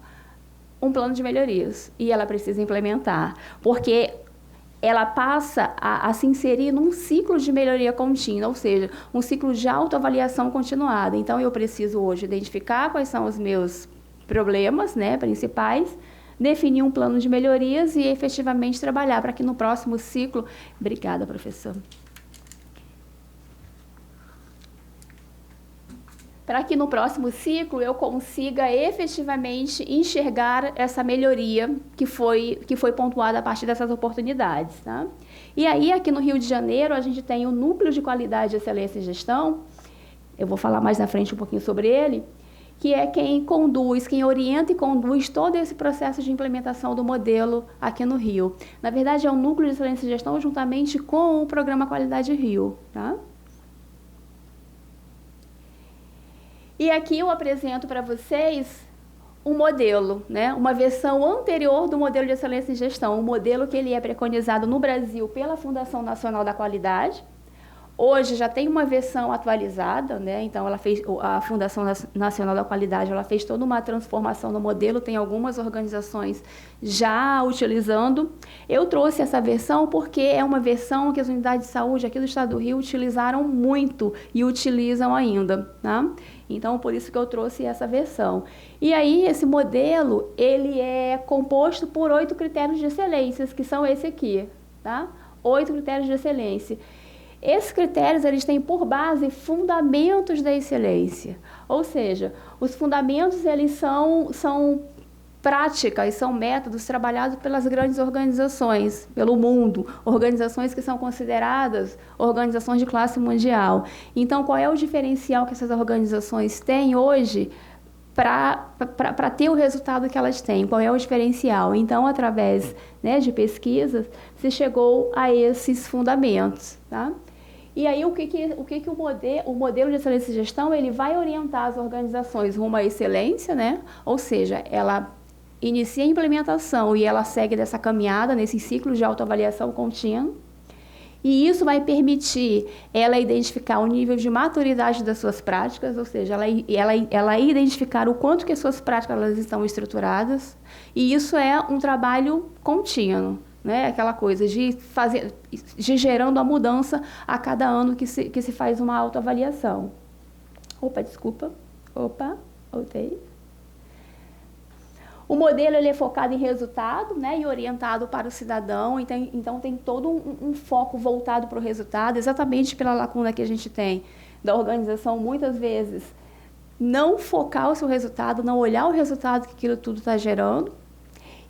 um plano de melhorias. E ela precisa implementar, porque ela passa a se inserir num ciclo de melhoria contínua, ou seja, um ciclo de autoavaliação continuada. Então, eu preciso hoje identificar quais são os meus problemas, né, principais, definir um plano de melhorias e efetivamente trabalhar para que no próximo ciclo... Obrigada, professor. Para que no próximo ciclo eu consiga efetivamente enxergar essa melhoria que foi pontuada a partir dessas oportunidades. Tá? E aí, aqui no Rio de Janeiro, a gente tem o Núcleo de Qualidade, Excelência e Gestão, eu vou falar mais na frente um pouquinho sobre ele, que é quem conduz, quem orienta e conduz todo esse processo de implementação do modelo aqui no Rio. Na verdade, é o Núcleo de Excelência e Gestão juntamente com o Programa Qualidade Rio. Tá? E aqui eu apresento para vocês um modelo, né? Uma versão anterior do modelo de excelência em gestão, um modelo que ele é preconizado no Brasil pela Fundação Nacional da Qualidade. Hoje já tem uma versão atualizada, né? Então a Fundação Nacional da Qualidade ela fez toda uma transformação no modelo, tem algumas organizações já utilizando. Eu trouxe essa versão porque é uma versão que as unidades de saúde aqui do estado do Rio utilizaram muito e utilizam ainda, tá? Então, por isso que eu trouxe essa versão. E aí, esse modelo, ele é composto por 8 critérios de excelência, que são esse aqui, tá? 8 critérios de excelência. Esses critérios, eles têm por base fundamentos da excelência. Ou seja, os fundamentos, eles são práticas, são métodos trabalhados pelas grandes organizações, pelo mundo, organizações que são consideradas organizações de classe mundial. Então, qual é o diferencial que essas organizações têm hoje para ter o resultado que elas têm? Qual é o diferencial? Então, através, né, de pesquisas, se chegou a esses fundamentos, tá? E aí, o modelo de excelência e gestão, ele vai orientar as organizações rumo à excelência, né? Ou seja, ela inicia a implementação e ela segue dessa caminhada, nesse ciclo de autoavaliação contínua. E isso vai permitir ela identificar o nível de maturidade das suas práticas, ou seja, ela identificar o quanto que as suas práticas elas estão estruturadas. E isso é um trabalho contínuo, né? Aquela coisa de gerando a mudança a cada ano que se faz uma autoavaliação. Voltei. O modelo ele é focado em resultado, né, e orientado para o cidadão, então tem todo um foco voltado para o resultado, exatamente pela lacuna que a gente tem da organização, muitas vezes, não focar o seu resultado, não olhar o resultado que aquilo tudo está gerando.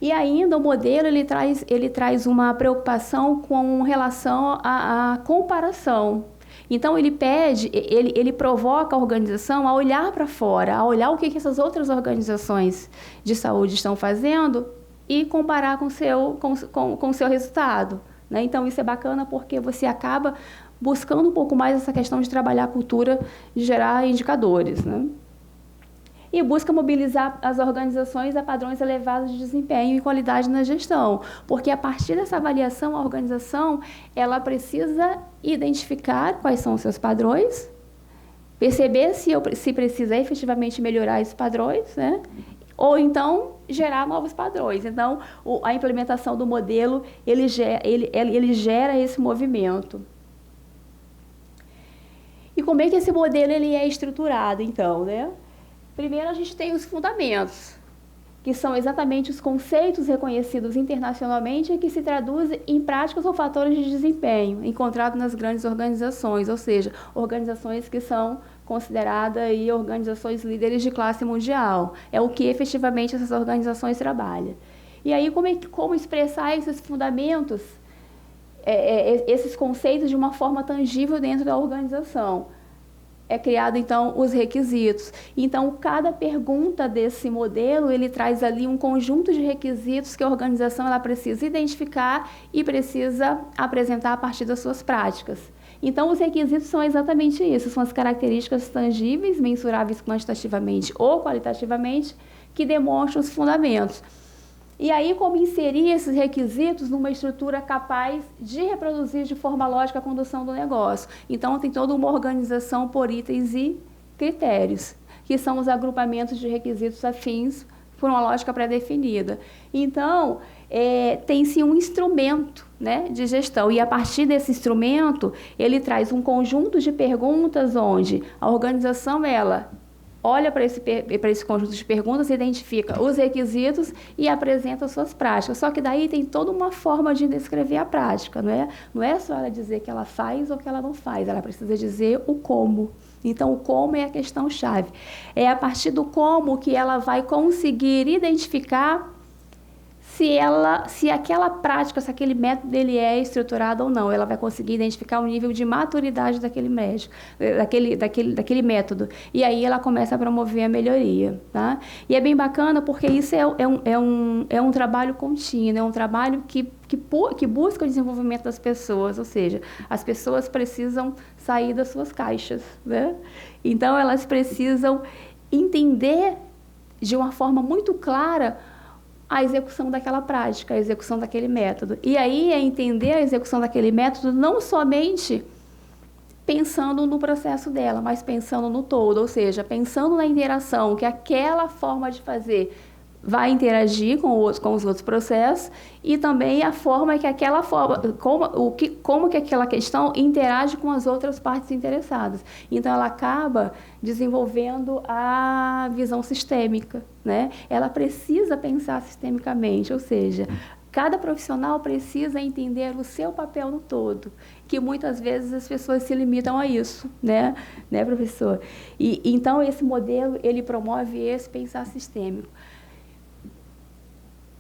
E ainda o modelo ele traz uma preocupação com relação à comparação. Então ele provoca a organização a olhar para fora, a olhar o que essas outras organizações de saúde estão fazendo e comparar com o seu resultado, né? Então isso é bacana porque você acaba buscando um pouco mais essa questão de trabalhar a cultura, de gerar indicadores, né? E busca mobilizar as organizações a padrões elevados de desempenho e qualidade na gestão, porque a partir dessa avaliação, a organização ela precisa identificar quais são os seus padrões, perceber se precisa efetivamente melhorar esses padrões, né? Ou então gerar novos padrões. Então, a implementação do modelo ele gera esse movimento. E como é que esse modelo ele é estruturado, então, né? Primeiro, a gente tem os fundamentos, que são exatamente os conceitos reconhecidos internacionalmente e que se traduzem em práticas ou fatores de desempenho encontrados nas grandes organizações, ou seja, organizações que são consideradas aí organizações líderes de classe mundial. É o que efetivamente essas organizações trabalham. E aí, como expressar esses fundamentos, esses conceitos de uma forma tangível dentro da organização? É criado, então, os requisitos. Então, cada pergunta desse modelo, ele traz ali um conjunto de requisitos que a organização ela precisa identificar e precisa apresentar a partir das suas práticas. Então, os requisitos são exatamente isso, são as características tangíveis, mensuráveis quantitativamente ou qualitativamente, que demonstram os fundamentos. E aí, como inserir esses requisitos numa estrutura capaz de reproduzir de forma lógica a condução do negócio? Então, tem toda uma organização por itens e critérios, que são os agrupamentos de requisitos afins por uma lógica pré-definida. Então, tem-se um instrumento, né, de gestão, e a partir desse instrumento, ele traz um conjunto de perguntas onde a organização, ela olha para esse conjunto de perguntas, identifica os requisitos e apresenta as suas práticas. Só que daí tem toda uma forma de descrever a prática, não é? Não é só ela dizer que ela faz ou que ela não faz, ela precisa dizer o como. Então, o como é a questão-chave. É a partir do como que ela vai conseguir identificar se aquela prática, se aquele método ele é estruturado ou não. Ela vai conseguir identificar o nível de maturidade daquele método. E aí ela começa a promover a melhoria, tá? E é bem bacana porque isso é um trabalho contínuo, é um trabalho que busca o desenvolvimento das pessoas, ou seja, as pessoas precisam sair das suas caixas, né? Então, elas precisam entender de uma forma muito clara a execução daquela prática, a execução daquele método. E aí é entender a execução daquele método não somente pensando no processo dela, mas pensando no todo, ou seja, pensando na interação, que aquela forma de fazer vai interagir com os outros processos e também a forma que aquela forma, como que aquela questão interage com as outras partes interessadas. Então, ela acaba desenvolvendo a visão sistêmica, né? Ela precisa pensar sistemicamente, ou seja, cada profissional precisa entender o seu papel no todo, que muitas vezes as pessoas se limitam a isso, né, professor? E então, esse modelo, ele promove esse pensar sistêmico.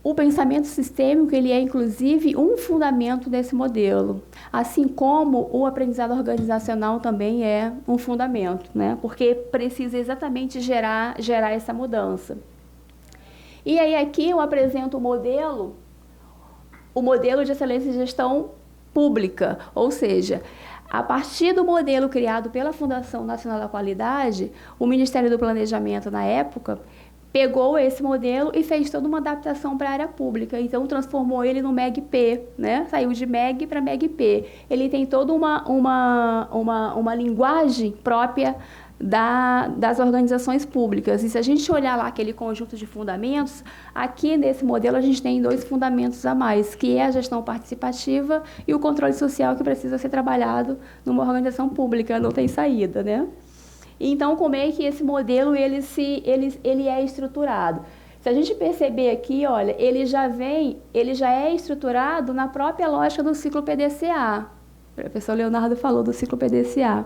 O pensamento sistêmico, ele é, inclusive, um fundamento desse modelo, assim como o aprendizado organizacional também é um fundamento, né? Porque precisa exatamente gerar essa mudança. E aí, aqui eu apresento o modelo de excelência de gestão pública, ou seja, a partir do modelo criado pela Fundação Nacional da Qualidade, o Ministério do Planejamento, na época, pegou esse modelo e fez toda uma adaptação para a área pública. Então, transformou ele no MEG-P, né? Saiu de MEG para MEG-P. Ele tem toda uma linguagem própria das organizações públicas. E se a gente olhar lá aquele conjunto de fundamentos, aqui nesse modelo a gente tem 2 fundamentos a mais, que é a gestão participativa e o controle social, que precisa ser trabalhado numa organização pública, não tem saída, né? Então, como é que esse modelo ele é estruturado? Se a gente perceber aqui, olha, ele já é estruturado na própria lógica do ciclo PDCA. O professor Leonardo falou do ciclo PDCA.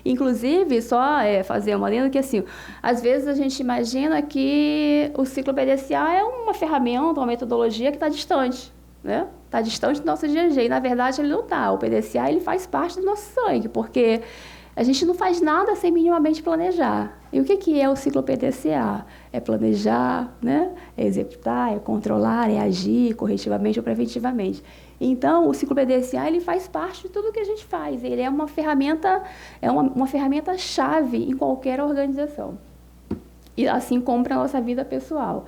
Inclusive, só fazer uma adendo que, assim, às vezes a gente imagina que o ciclo PDCA é uma ferramenta, uma metodologia que está distante, né? Está distante do nosso dia a dia, e na verdade ele não está. O PDCA, ele faz parte do nosso sangue, porque a gente não faz nada sem minimamente planejar. E o que é o ciclo PDCA? É planejar, né? É executar, é controlar, é agir corretivamente ou preventivamente. Então, o ciclo PDCA, ele faz parte de tudo que a gente faz. Ele é uma ferramenta, uma ferramenta-chave em qualquer organização. E assim como para a nossa vida pessoal.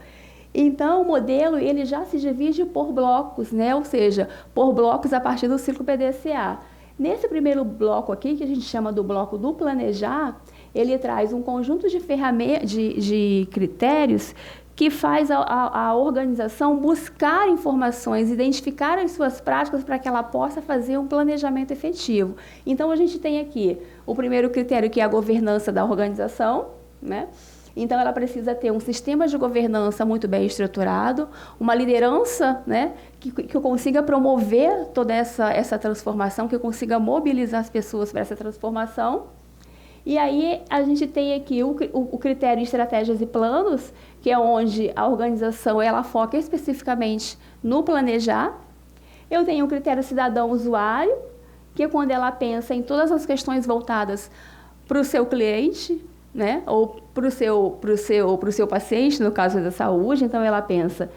Então, o modelo, ele já se divide por blocos, né? Ou seja, por blocos a partir do ciclo PDCA. Nesse primeiro bloco aqui, que a gente chama do bloco do planejar, ele traz um conjunto de ferramentas, de critérios que faz a organização buscar informações, identificar as suas práticas para que ela possa fazer um planejamento efetivo. Então, a gente tem aqui o primeiro critério, que é a governança da organização, né? Então, ela precisa ter um sistema de governança muito bem estruturado, uma liderança, né, que consiga promover toda essa transformação, que consiga mobilizar as pessoas para essa transformação. E aí, a gente tem aqui o critério estratégias e planos, que é onde a organização ela foca especificamente no planejar. Eu tenho o critério cidadão-usuário, que é quando ela pensa em todas as questões voltadas para o seu cliente, né? Ou para o seu paciente, no caso da saúde. Então, ela pensa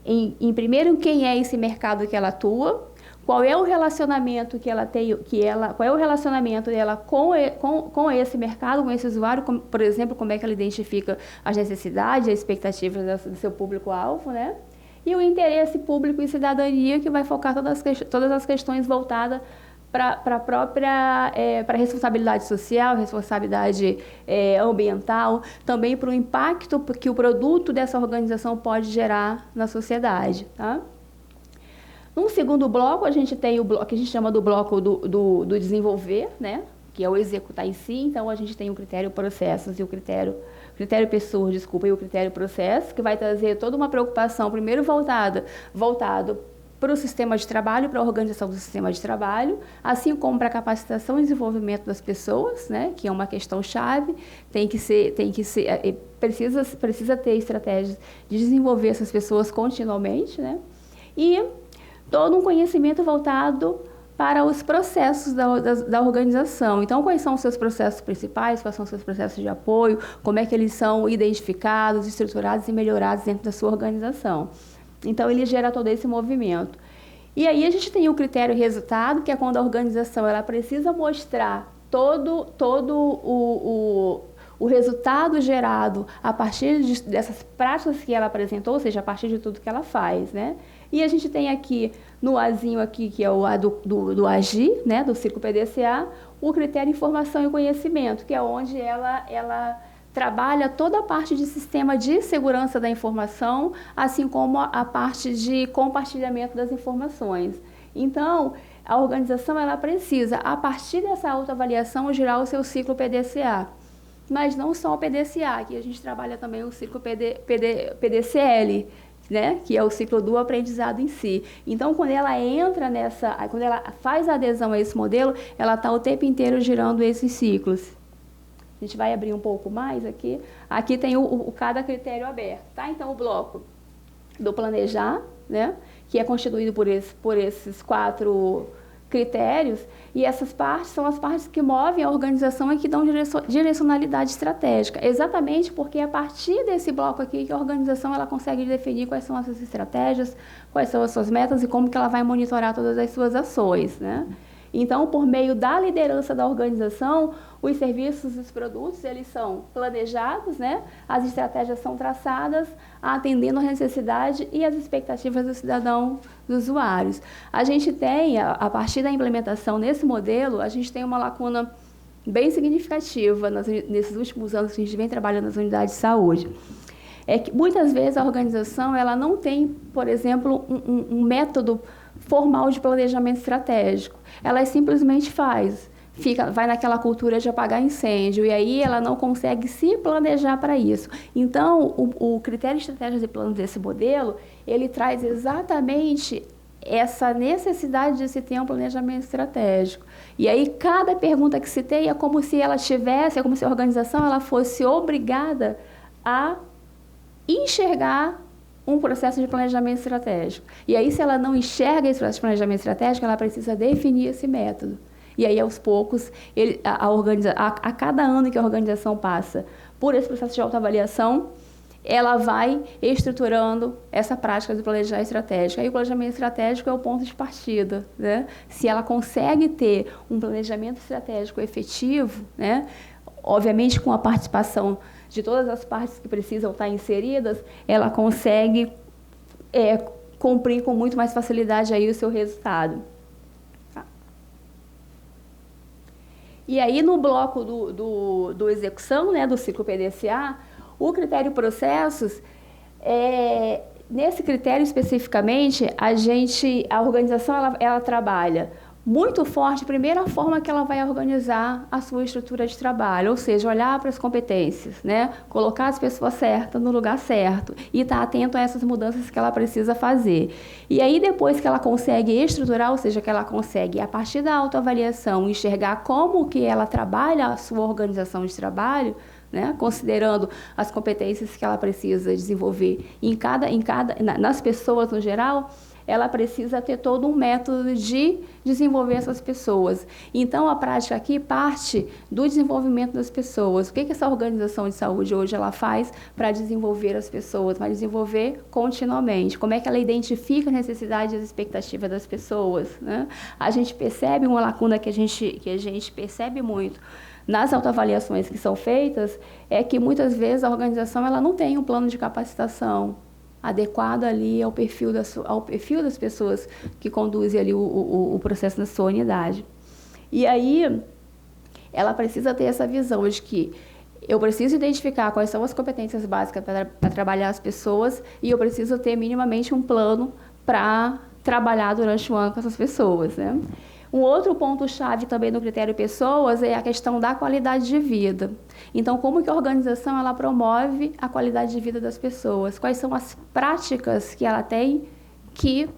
em primeiro, quem é esse mercado que ela atua, qual é o relacionamento que ela tem, qual é o relacionamento dela com esse mercado, com esse usuário, por exemplo, como é que ela identifica as necessidades, as expectativas do seu público-alvo, né? E o interesse público e cidadania, que vai focar todas as questões voltadas para a própria para responsabilidade social, responsabilidade ambiental, também para o impacto que o produto dessa organização pode gerar na sociedade, tá? No segundo bloco, a gente tem o bloco que a gente chama do bloco do desenvolver, né? Que é o executar em si. Então, a gente tem o critério processos e o critério pessoas, desculpa, e o critério processo, que vai trazer toda uma preocupação, primeiro voltado para o sistema de trabalho, para a organização do sistema de trabalho, assim como para a capacitação e desenvolvimento das pessoas, né? Que é uma questão chave. Precisa ter estratégias de desenvolver essas pessoas continuamente, né? E todo um conhecimento voltado para os processos da organização. Então, quais são os seus processos principais, quais são os seus processos de apoio, como é que eles são identificados, estruturados e melhorados dentro da sua organização. Então, ele gera todo esse movimento. E aí, a gente tem o critério resultado, que é quando a organização ela precisa mostrar todo o resultado gerado a partir dessas práticas que ela apresentou, ou seja, a partir de tudo que ela faz, né? E a gente tem aqui, no Azinho aqui, que é o A do agir, né, do ciclo PDCA, o critério informação e conhecimento, que é onde ela trabalha toda a parte de sistema de segurança da informação, assim como a parte de compartilhamento das informações. Então, a organização ela precisa, a partir dessa autoavaliação, gerar o seu ciclo PDCA. Mas não só o PDCA, aqui a gente trabalha também o ciclo PDCL, né? Que é o ciclo do aprendizado em si. Então, quando ela quando ela faz a adesão a esse modelo, ela está o tempo inteiro girando esses ciclos. A gente vai abrir um pouco mais aqui. Aqui tem cada critério aberto, tá? Então, o bloco do planejar, né? Que é constituído por esses 4 critérios, e essas partes são as partes que movem a organização e que dão direcionalidade estratégica, exatamente porque é a partir desse bloco aqui que a organização ela consegue definir quais são as suas estratégias, quais são as suas metas e como que ela vai monitorar todas as suas ações, né? Então, por meio da liderança da organização, os serviços e os produtos, eles são planejados, né? As estratégias são traçadas, atendendo às necessidades e às expectativas do cidadão, dos usuários. A gente tem, a partir da implementação nesse modelo, a gente tem uma lacuna bem significativa nesses últimos anos que a gente vem trabalhando nas unidades de saúde. É que, muitas vezes, a organização ela não tem, por exemplo, um método formal de planejamento estratégico. Ela simplesmente vai naquela cultura de apagar incêndio, e aí ela não consegue se planejar para isso. Então, o critério de estratégias e planos desse modelo, ele traz exatamente essa necessidade de se ter um planejamento estratégico. E aí, cada pergunta que se tem é como se ela tivesse, é como se a organização ela fosse obrigada a enxergar um processo de planejamento estratégico. E aí, se ela não enxerga esse processo de planejamento estratégico, ela precisa definir esse método. E aí, aos poucos, a cada ano que a organização passa por esse processo de autoavaliação, ela vai estruturando essa prática de planejar estratégico. Aí o planejamento estratégico é o ponto de partida, né? Se ela consegue ter um planejamento estratégico efetivo, né? Obviamente com a participação de todas as partes que precisam estar inseridas, ela consegue cumprir com muito mais facilidade aí o seu resultado. Tá. E aí no bloco do execução, né, do ciclo PDCA, o critério processos, nesse critério especificamente, a organização ela trabalha muito forte, primeiro, a forma que ela vai organizar a sua estrutura de trabalho, ou seja, olhar para as competências, né? Colocar as pessoas certas no lugar certo e estar atento a essas mudanças que ela precisa fazer. E aí, depois que ela consegue estruturar, ou seja, que ela consegue, a partir da autoavaliação, enxergar como que ela trabalha a sua organização de trabalho, né? Considerando as competências que ela precisa desenvolver nas pessoas no geral, ela precisa ter todo um método de desenvolver essas pessoas. Então, a prática aqui parte do desenvolvimento das pessoas. O que essa organização de saúde hoje ela faz para desenvolver as pessoas? Vai desenvolver continuamente. Como é que ela identifica as necessidades e as expectativas das pessoas, né? A gente percebe uma lacuna que a gente percebe muito nas autoavaliações que são feitas, é que muitas vezes a organização ela não tem um plano de capacitação adequado ali ao perfil das pessoas que conduzem ali o processo da sua unidade. E aí, ela precisa ter essa visão de que eu preciso identificar quais são as competências básicas para trabalhar as pessoas e eu preciso ter minimamente um plano para trabalhar durante o ano com essas pessoas, né? Um outro ponto-chave também no critério pessoas é a questão da qualidade de vida. Então, como que a organização ela promove a qualidade de vida das pessoas? Quais são as práticas que ela tem que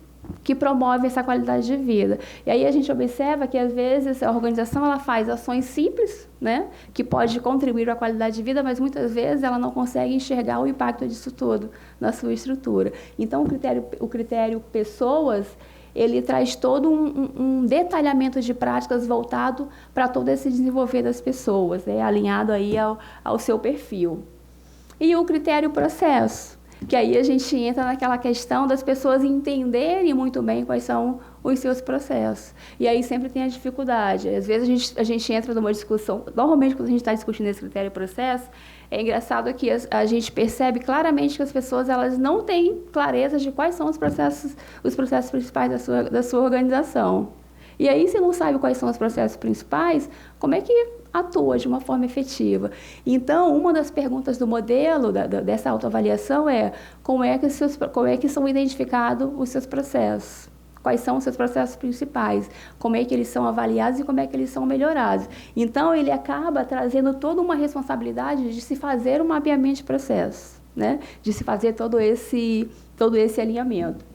promovem essa qualidade de vida? E aí a gente observa que, às vezes, a organização ela faz ações simples, né, que pode contribuir para a qualidade de vida, mas muitas vezes ela não consegue enxergar o impacto disso tudo na sua estrutura. Então, o critério pessoas, ele traz todo um detalhamento de práticas voltado para todo esse desenvolver das pessoas, né, alinhado aí ao seu perfil. E o critério processo, que aí a gente entra naquela questão das pessoas entenderem muito bem quais são os seus processos. E aí sempre tem a dificuldade. Às vezes a gente entra numa discussão, normalmente quando a gente está discutindo esse critério processo, é engraçado que a gente percebe claramente que as pessoas elas não têm clareza de quais são os processos principais da sua organização. E aí, se não sabe quais são os processos principais, como é que atua de uma forma efetiva? Então, uma das perguntas do modelo dessa autoavaliação é como é que são identificados os seus processos? Quais são os seus processos principais? Como é que eles são avaliados e como é que eles são melhorados? Então, ele acaba trazendo toda uma responsabilidade de se fazer um mapeamento de processo, né? De se fazer todo esse alinhamento.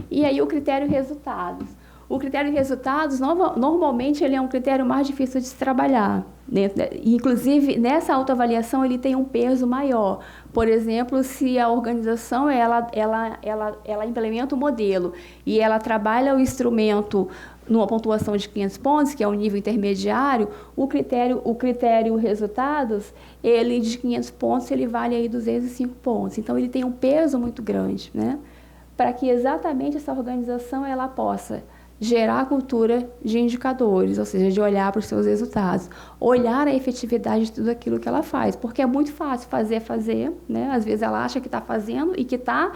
E aí o critério resultados. O critério de resultados, normalmente, ele é um critério mais difícil de se trabalhar. Inclusive, nessa autoavaliação, ele tem um peso maior. Por exemplo, se a organização ela implementa o modelo e ela trabalha o instrumento numa pontuação de 500 pontos, que é o nível intermediário, o critério resultados, ele de 500 pontos, ele vale aí 205 pontos. Então, ele tem um peso muito grande, né? Para que exatamente essa organização ela possa gerar a cultura de indicadores, ou seja, de olhar para os seus resultados, olhar a efetividade de tudo aquilo que ela faz, porque é muito fácil fazer, né? Às vezes ela acha que está fazendo e que está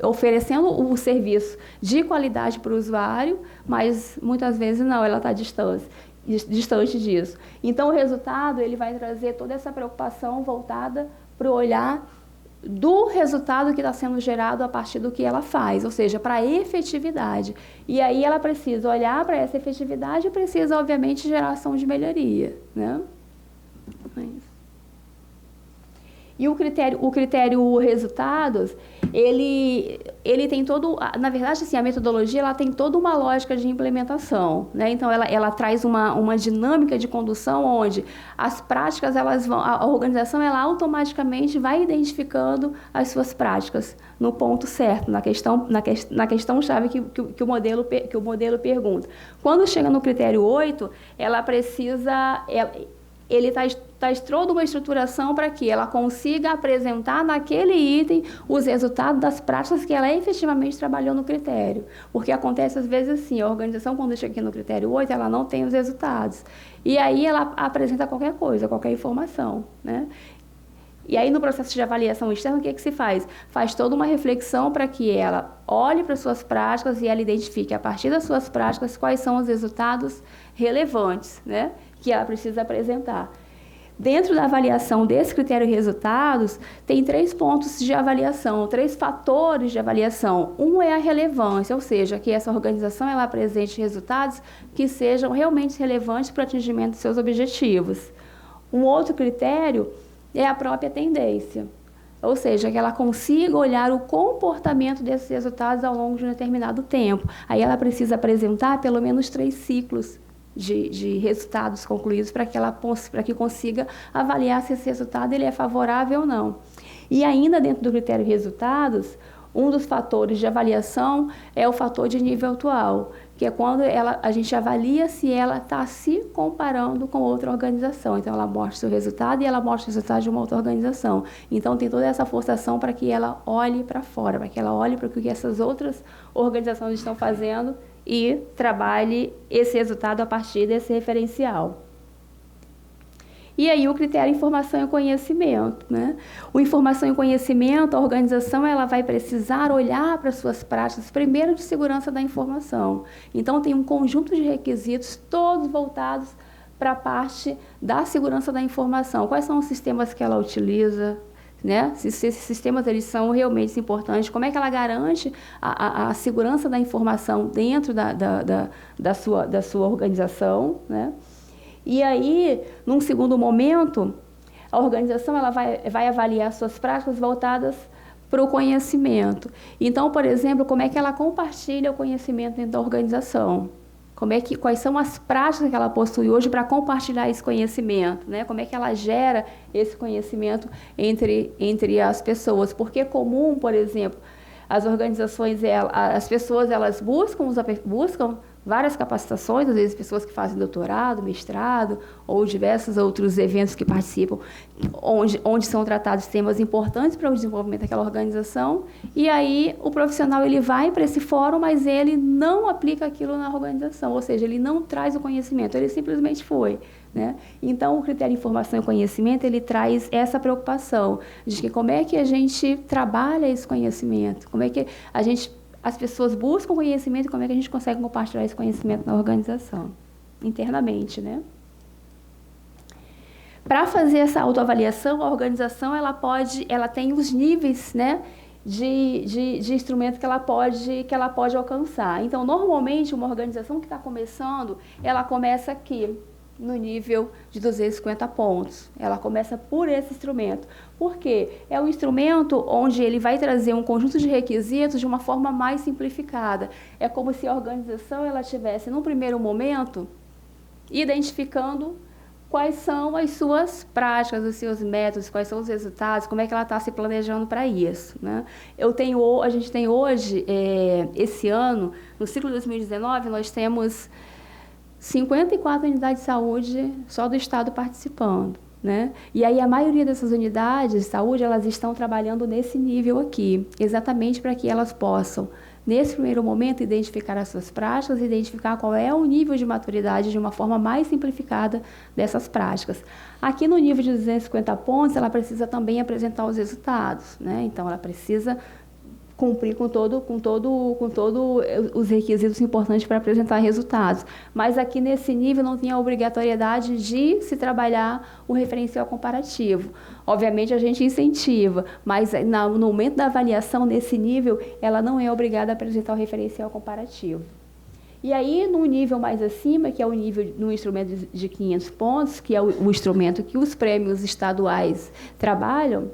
oferecendo o serviço de qualidade para o usuário, mas muitas vezes não, ela está distante disso. Então, o resultado ele vai trazer toda essa preocupação voltada para o olhar do resultado que está sendo gerado a partir do que ela faz, ou seja, para a efetividade. E aí ela precisa olhar para essa efetividade e precisa, obviamente, gerar ação de melhoria, né? E o critério resultados, ele tem todo, na verdade, assim, a metodologia ela tem toda uma lógica de implementação, né? Então ela traz uma dinâmica de condução onde as práticas a organização ela automaticamente vai identificando as suas práticas no ponto certo, na questão chave que o modelo pergunta. Quando chega no critério 8, ela precisa ele traz toda uma estruturação para que ela consiga apresentar naquele item os resultados das práticas que ela efetivamente trabalhou no critério. Porque acontece às vezes assim, a organização quando chega aqui no critério 8, ela não tem os resultados. E aí ela apresenta qualquer coisa, qualquer informação, né? E aí, no processo de avaliação externa, o que se faz? Faz toda uma reflexão para que ela olhe para as suas práticas e ela identifique, a partir das suas práticas, quais são os resultados relevantes, né, que ela precisa apresentar. Dentro da avaliação desse critério de resultados, tem 3 pontos de avaliação, 3 fatores de avaliação. Um é a relevância, ou seja, que essa organização ela apresente resultados que sejam realmente relevantes para o atingimento de seus objetivos. Um outro critério é a própria tendência, ou seja, que ela consiga olhar o comportamento desses resultados ao longo de um determinado tempo. Aí ela precisa apresentar pelo menos 3 ciclos de resultados concluídos para que consiga avaliar se esse resultado ele é favorável ou não. E ainda dentro do critério de resultados, um dos fatores de avaliação é o fator de nível atual, que é quando a gente avalia se ela está se comparando com outra organização. Então, ela mostra o seu resultado e ela mostra o resultado de uma outra organização. Então, tem toda essa forçação para que ela olhe para fora, para que ela olhe para o que essas outras organizações estão fazendo e trabalhe esse resultado a partir desse referencial. E aí o critério informação e conhecimento, né? O informação e conhecimento, a organização ela vai precisar olhar para as suas práticas, primeiro de segurança da informação. Então tem um conjunto de requisitos todos voltados para a parte da segurança da informação. Quais são os sistemas que ela utiliza, né? Se esses sistemas eles são realmente importantes, como é que ela garante a segurança da informação dentro da sua organização, né? E aí, num segundo momento, a organização ela vai avaliar suas práticas voltadas para o conhecimento. Então, por exemplo, como é que ela compartilha o conhecimento dentro da organização? Quais são as práticas que ela possui hoje para compartilhar esse conhecimento, né? Como é que ela gera esse conhecimento entre as pessoas? Porque é comum, por exemplo, as organizações, as pessoas elas buscam várias capacitações, às vezes pessoas que fazem doutorado, mestrado, ou diversos outros eventos que participam, onde são tratados temas importantes para o desenvolvimento daquela organização, e aí o profissional ele vai para esse fórum, mas ele não aplica aquilo na organização, ou seja, ele não traz o conhecimento, ele simplesmente foi, né? Então, o critério de informação e conhecimento, ele traz essa preocupação de que como é que a gente trabalha esse conhecimento, como é que as pessoas buscam conhecimento e como é que a gente consegue compartilhar esse conhecimento na organização, internamente, né? Para fazer essa autoavaliação, a organização ela tem os níveis, né, de instrumento que ela pode alcançar. Então, normalmente, uma organização que está começando, ela começa aqui, no nível de 250 pontos. Ela começa por esse instrumento. Por quê? É um instrumento onde ele vai trazer um conjunto de requisitos de uma forma mais simplificada. É como se a organização ela estivesse, num primeiro momento, identificando quais são as suas práticas, os seus métodos, quais são os resultados, como é que ela está se planejando para isso, né? A gente tem hoje, esse ano, no ciclo de 2019, nós temos 54 unidades de saúde só do Estado participando, né? E aí a maioria dessas unidades de saúde, elas estão trabalhando nesse nível aqui, exatamente para que elas possam, nesse primeiro momento, identificar as suas práticas, identificar qual é o nível de maturidade de uma forma mais simplificada dessas práticas. Aqui no nível de 250 pontos, ela precisa também apresentar os resultados, né? Então, ela precisa cumprir com todo os requisitos importantes para apresentar resultados. Mas aqui nesse nível não tem a obrigatoriedade de se trabalhar o referencial comparativo. Obviamente a gente incentiva, mas no momento da avaliação nesse nível, ela não é obrigada a apresentar o referencial comparativo. E aí, no nível mais acima, que é o nível no instrumento de 500 pontos, que é o instrumento que os prêmios estaduais trabalham,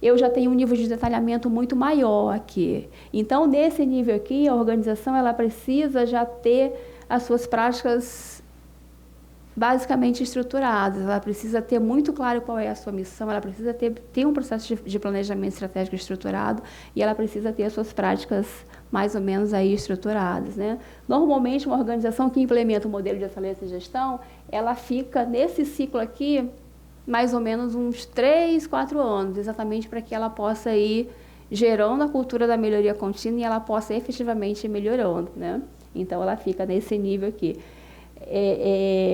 eu já tenho um nível de detalhamento muito maior aqui. Então, nesse nível aqui, a organização ela precisa já ter as suas práticas basicamente estruturadas, ela precisa ter muito claro qual é a sua missão, ela precisa ter um processo de planejamento estratégico estruturado e ela precisa ter as suas práticas mais ou menos aí estruturadas, né? Normalmente, uma organização que implementa o modelo de excelência e gestão, ela fica nesse ciclo aqui mais ou menos uns 3, 4 anos, exatamente para que ela possa ir gerando a cultura da melhoria contínua e ela possa efetivamente ir melhorando, né? Então, ela fica nesse nível aqui.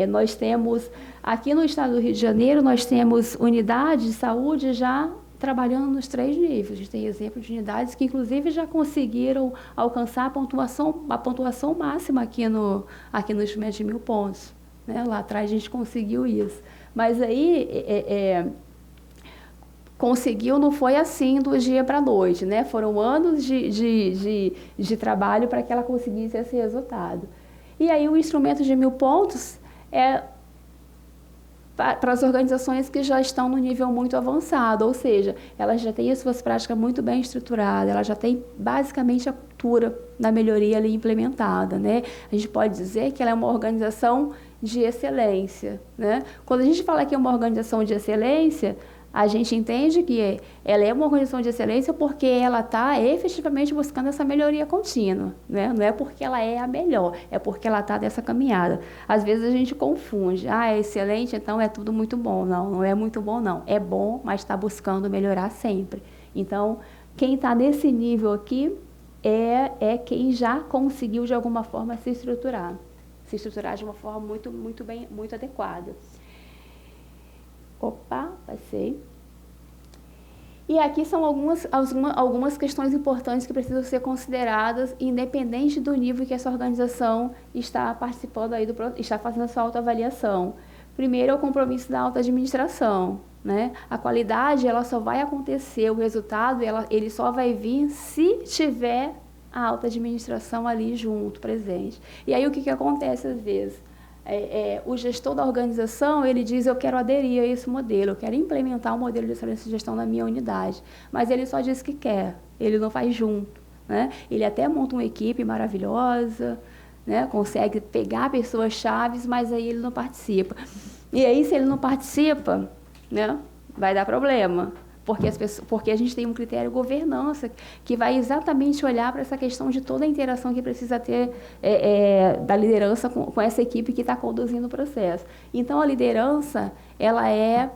Nós temos, aqui no estado do Rio de Janeiro, nós temos unidades de saúde já trabalhando nos 3 níveis. A gente tem exemplo de unidades que, inclusive, já conseguiram alcançar a pontuação máxima aqui no instrumento de 1000 pontos. Né? Lá atrás a gente conseguiu isso. Mas aí, conseguiu, não foi assim do dia para a noite, né? Foram anos de trabalho para que ela conseguisse esse resultado. E aí o instrumento de 1000 pontos é para as organizações que já estão no nível muito avançado, ou seja, elas já têm as suas práticas muito bem estruturadas, elas já têm basicamente a cultura da melhoria ali implementada, né? A gente pode dizer que ela é uma organização de excelência, né? Quando a gente fala que é uma organização de excelência, a gente entende que ela é uma organização de excelência porque ela está efetivamente buscando essa melhoria contínua, né? Não é porque ela é a melhor, é porque ela está nessa caminhada. Às vezes a gente confunde, é excelente, então é tudo muito bom. Não, não é muito bom, não. É bom, mas está buscando melhorar sempre. Então, quem está nesse nível aqui é quem já conseguiu, de alguma forma, se estruturar de uma forma muito adequada. Opa, passei. E aqui são algumas questões importantes que precisam ser consideradas, independente do nível que essa organização está participando aí está fazendo a sua autoavaliação. Primeiro é o compromisso da alta administração, né? A qualidade, ela só vai acontecer, o resultado, ele só vai vir se tiver a alta administração ali junto, presente. E aí o que acontece às vezes? O gestor da organização, ele diz, eu quero aderir a esse modelo, eu quero implementar o modelo de excelência de gestão na minha unidade, mas ele só diz que quer, ele não faz junto, né? Ele até monta uma equipe maravilhosa, né? Consegue pegar pessoas chaves, mas aí ele não participa. E aí, se ele não participa, né, vai dar problema. Porque a gente tem um critério governança que vai exatamente olhar para essa questão de toda a interação que precisa ter da liderança com essa equipe que está conduzindo o processo. Então, a liderança, ela é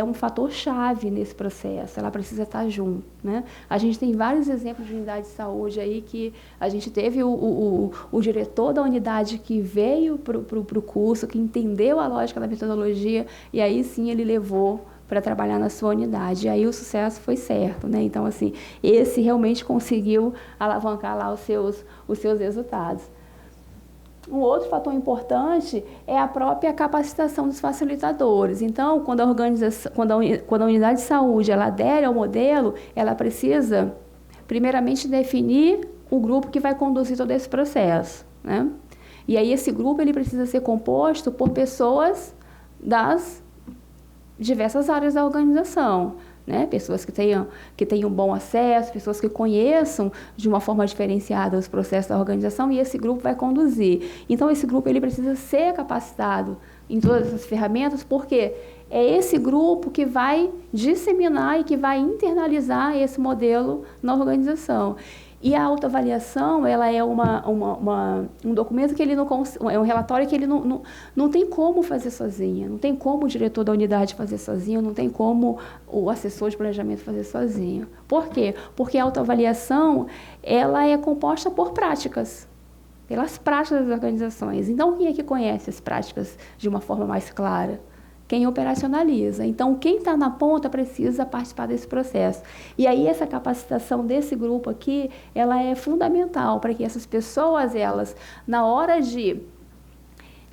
um fator-chave nesse processo, ela precisa estar junto, né? A gente tem vários exemplos de unidade de saúde aí que a gente teve o diretor da unidade que veio para o curso, que entendeu a lógica da metodologia, e aí sim ele levou para trabalhar na sua unidade. E aí o sucesso foi certo, né? Então, assim, esse realmente conseguiu alavancar lá os seus resultados. Um outro fator importante é a própria capacitação dos facilitadores. Então, quando a unidade de saúde ela adere ao modelo, ela precisa, primeiramente, definir o grupo que vai conduzir todo esse processo, né? E aí esse grupo ele precisa ser composto por pessoas das diversas áreas da organização, né? Pessoas que tenham bom acesso, pessoas que conheçam de uma forma diferenciada os processos da organização, e esse grupo vai conduzir. Então, esse grupo ele precisa ser capacitado em todas essas ferramentas, porque é esse grupo que vai disseminar e que vai internalizar esse modelo na organização. E a autoavaliação, ela é um documento que ele não é um relatório que ele não tem como fazer sozinho, não tem como o diretor da unidade fazer sozinho, não tem como o assessor de planejamento fazer sozinho. Por quê? Porque a autoavaliação, ela é composta por práticas, pelas práticas das organizações. Então, quem é que conhece as práticas de uma forma mais clara? Quem operacionaliza. Então, quem está na ponta precisa participar desse processo. E aí, essa capacitação desse grupo aqui, ela é fundamental para que essas pessoas, elas, na hora de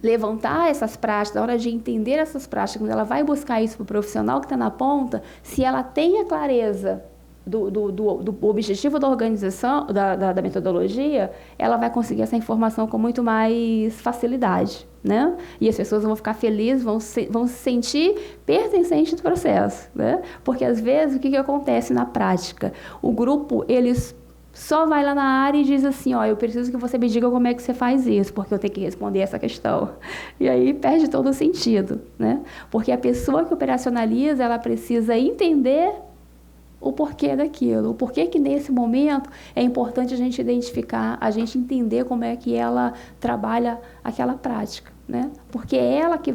levantar essas práticas, na hora de entender essas práticas, quando ela vai buscar isso para o profissional que está na ponta, se ela tem a clareza do objetivo da organização, da metodologia, ela vai conseguir essa informação com muito mais facilidade, né? E as pessoas vão ficar felizes, vão se sentir pertencentes do processo, né? Porque, às vezes, o que acontece na prática? O grupo, eles só vai lá na área e diz assim, ó, eu preciso que você me diga como é que você faz isso, porque eu tenho que responder essa questão. E aí perde todo o sentido, né? Porque a pessoa que operacionaliza, ela precisa entender o porquê daquilo, o porquê que nesse momento é importante a gente identificar, a gente entender como é que ela trabalha aquela prática, né? Porque é ela que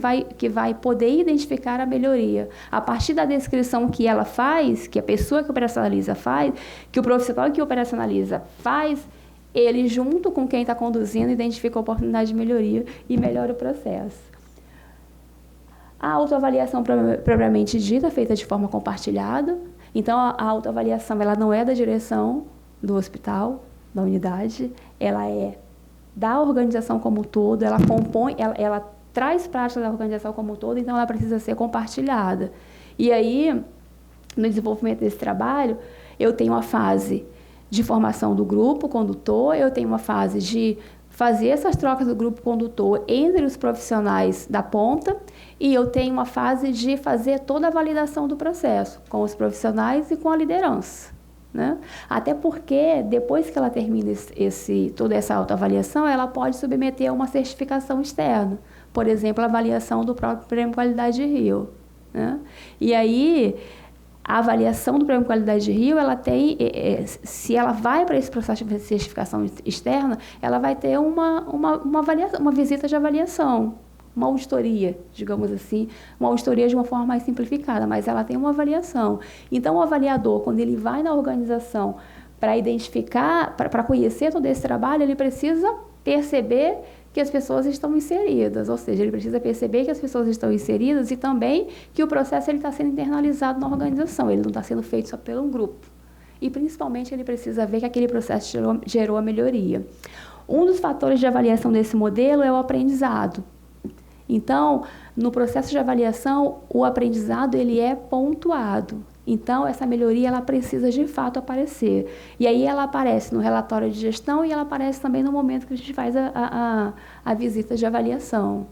vai poder identificar a melhoria. A partir da descrição que ela faz, que a pessoa que operacionaliza faz, que o profissional que operacionaliza faz, ele junto com quem está conduzindo identifica a oportunidade de melhoria e melhora o processo. A autoavaliação propriamente dita, feita de forma compartilhada. Então, a autoavaliação, ela não é da direção do hospital, da unidade, ela é da organização como um todo, ela compõe, ela traz prática da organização como um todo, então ela precisa ser compartilhada. E aí, no desenvolvimento desse trabalho, eu tenho a fase de formação do grupo condutor, eu tenho uma fase de fazer essas trocas do grupo condutor entre os profissionais da ponta, e eu tenho uma fase de fazer toda a validação do processo, com os profissionais e com a liderança, né? Até porque, depois que ela termina toda essa autoavaliação, ela pode submeter a uma certificação externa, por exemplo, a avaliação do próprio Prêmio Qualidade de Rio, né? E aí, a avaliação do Prêmio Qualidade de Rio, ela tem, se ela vai para esse processo de certificação externa, ela vai ter uma visita de avaliação, uma auditoria, digamos assim, uma auditoria de uma forma mais simplificada, mas ela tem uma avaliação. Então, o avaliador, quando ele vai na organização para identificar, para conhecer todo esse trabalho, ele precisa perceber que as pessoas estão inseridas, ou seja, ele precisa perceber que as pessoas estão inseridas e também que o processo está sendo internalizado na organização, ele não está sendo feito só por um grupo. E, principalmente, ele precisa ver que aquele processo gerou a melhoria. Um dos fatores de avaliação desse modelo é o aprendizado. Então, no processo de avaliação, o aprendizado ele é pontuado. Então, essa melhoria ela precisa de fato aparecer. E aí ela aparece no relatório de gestão e ela aparece também no momento que a gente faz a visita de avaliação.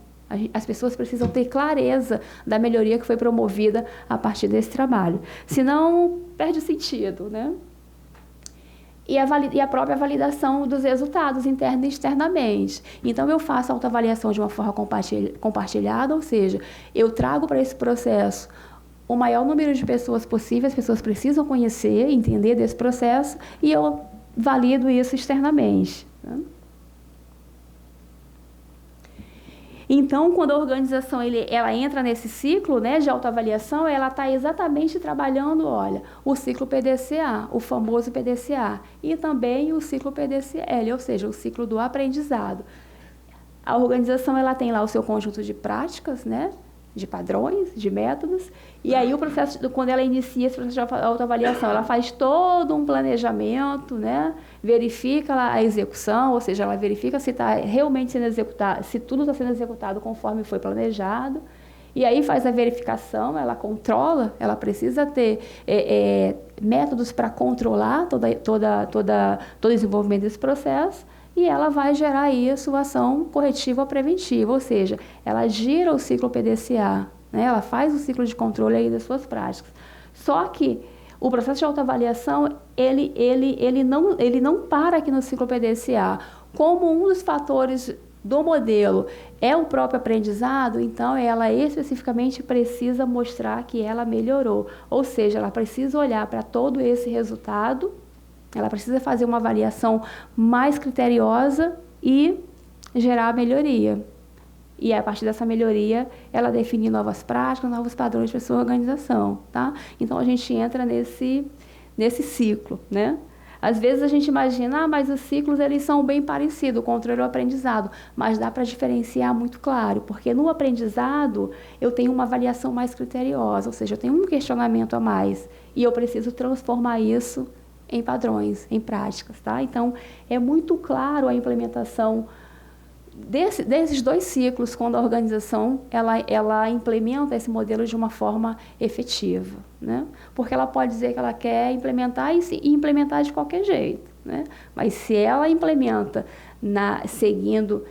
As pessoas precisam ter clareza da melhoria que foi promovida a partir desse trabalho. Senão, perde o sentido, né? E a própria validação dos resultados interna e externamente. Então, eu faço a autoavaliação de uma forma compartilhada, ou seja, eu trago para esse processo o maior número de pessoas possível, as pessoas precisam conhecer, entender desse processo, e eu valido isso externamente, né? Então, quando a organização ela entra nesse ciclo, né, de autoavaliação, ela está exatamente trabalhando, olha, o ciclo PDCA, o famoso PDCA, e também o ciclo PDCL, ou seja, o ciclo do aprendizado. A organização ela tem lá o seu conjunto de práticas, né, de padrões, de métodos, e aí o processo, quando ela inicia esse processo de autoavaliação, ela faz todo um planejamento, né, verifica a execução, ou seja, ela verifica se está realmente sendo executado, se tudo está sendo executado conforme foi planejado, e aí faz a verificação, ela controla, ela precisa ter métodos para controlar todo o desenvolvimento desse processo, e ela vai gerar isso, ação corretiva ou preventiva, ou seja, ela gira o ciclo PDCA, né? Ela faz o ciclo de controle aí das suas práticas. Só que o processo de autoavaliação, ele não para aqui no ciclo PDCA. Como um dos fatores do modelo é o próprio aprendizado, então ela especificamente precisa mostrar que ela melhorou, ou seja, ela precisa olhar para todo esse resultado. Ela precisa fazer uma avaliação mais criteriosa e gerar a melhoria. E a partir dessa melhoria, ela definir novas práticas, novos padrões para a sua organização, tá? Então, a gente entra nesse ciclo, né? Às vezes a gente imagina, mas os ciclos eles são bem parecidos, o controle e o aprendizado, mas dá para diferenciar muito claro, porque no aprendizado eu tenho uma avaliação mais criteriosa, ou seja, eu tenho um questionamento a mais e eu preciso transformar isso em padrões, em práticas, tá? Então, é muito claro a implementação desses 2 ciclos, quando a organização ela implementa esse modelo de uma forma efetiva, né? Porque ela pode dizer que ela quer implementar e implementar de qualquer jeito, né? Mas se ela implementa seguindo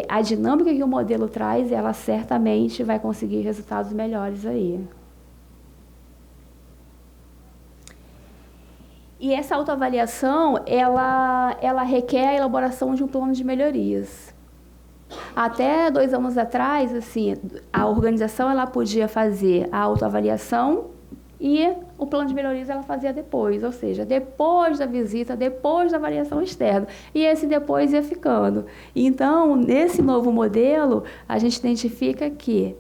a dinâmica que o modelo traz, ela certamente vai conseguir resultados melhores aí. E essa autoavaliação, ela requer a elaboração de um plano de melhorias. Até 2 anos atrás, assim, a organização ela podia fazer a autoavaliação e o plano de melhorias ela fazia depois, ou seja, depois da visita, depois da avaliação externa. E esse depois ia ficando. Então, nesse novo modelo, a gente identifica que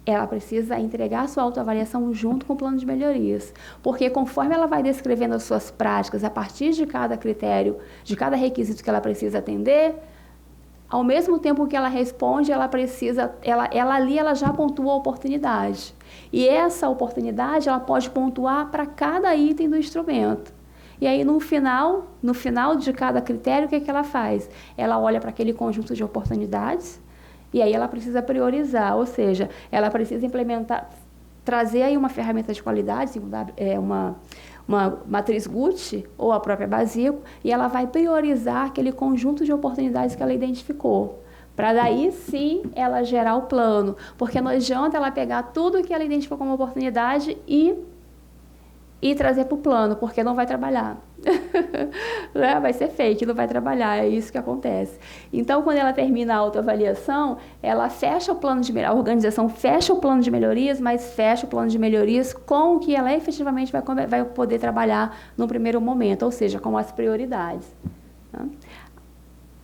ela precisa entregar a sua autoavaliação junto com o plano de melhorias. Porque conforme ela vai descrevendo as suas práticas, a partir de cada critério, de cada requisito que ela precisa atender, ao mesmo tempo que ela responde, ela já pontua a oportunidade. E essa oportunidade, ela pode pontuar para cada item do instrumento. E aí, no final de cada critério, o que ela faz? Ela olha para aquele conjunto de oportunidades, e aí ela precisa priorizar, ou seja, ela precisa trazer aí uma ferramenta de qualidade, uma matriz Gucci ou a própria Basico, e ela vai priorizar aquele conjunto de oportunidades que ela identificou, para daí sim ela gerar o plano, porque não adianta ela pegar tudo que ela identificou como oportunidade e trazer para o plano, porque não vai trabalhar. Vai ser fake, não vai trabalhar, é isso que acontece. Então, quando ela termina a autoavaliação, ela fecha o plano de melhorias, a organização fecha o plano de melhorias, mas fecha o plano de melhorias com o que ela efetivamente vai poder trabalhar no primeiro momento, ou seja, com as prioridades. Tá?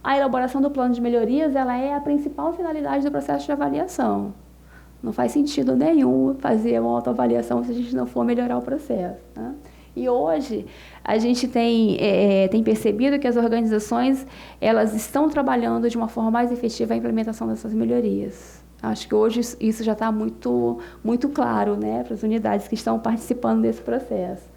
A elaboração do plano de melhorias, ela é a principal finalidade do processo de avaliação. Não faz sentido nenhum fazer uma autoavaliação se a gente não for melhorar o processo. Tá? E hoje, a gente tem percebido que as organizações elas estão trabalhando de uma forma mais efetiva a implementação dessas melhorias. Acho que hoje isso já está muito, muito claro, né, para as unidades que estão participando desse processo.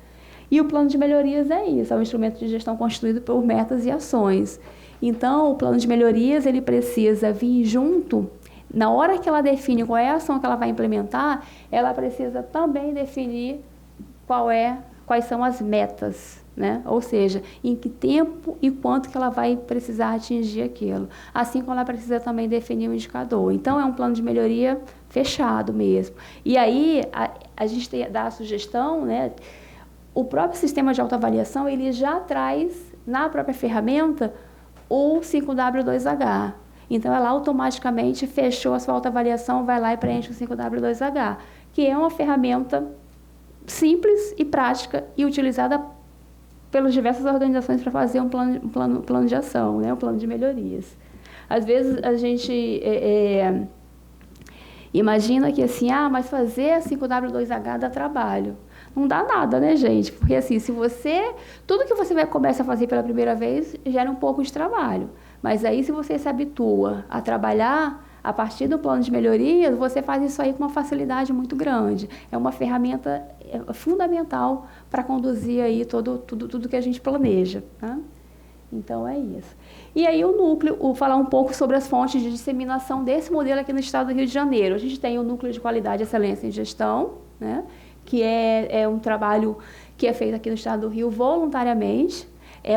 E o plano de melhorias é isso, é um instrumento de gestão constituído por metas e ações. Então, o plano de melhorias ele precisa vir junto. Na hora que ela define qual é a ação que ela vai implementar, ela precisa também definir quais são as metas, né? Ou seja, em que tempo e quanto que ela vai precisar atingir aquilo. Assim como ela precisa também definir o indicador. Então, é um plano de melhoria fechado mesmo. E aí, a gente dá a sugestão, né? O próprio sistema de autoavaliação, ele já traz na própria ferramenta o 5W2H. Então, ela automaticamente fechou a sua autoavaliação, vai lá e preenche o 5W2H, que é uma ferramenta simples e prática e utilizada pelas diversas organizações para fazer um plano de ação, né? Um plano de melhorias. Às vezes, a gente imagina que assim, mas fazer 5W2H dá trabalho. Não dá nada, né, gente? Porque assim, tudo que você começa a fazer pela primeira vez gera um pouco de trabalho. Mas aí, se você se habitua a trabalhar a partir do plano de melhorias, você faz isso aí com uma facilidade muito grande. É uma ferramenta fundamental para conduzir aí tudo que a gente planeja. Tá? Então, é isso. E aí, o núcleo, falar um pouco sobre as fontes de disseminação desse modelo aqui no estado do Rio de Janeiro. A gente tem o Núcleo de Qualidade e Excelência em Gestão, né? Que é um trabalho que é feito aqui no estado do Rio voluntariamente. É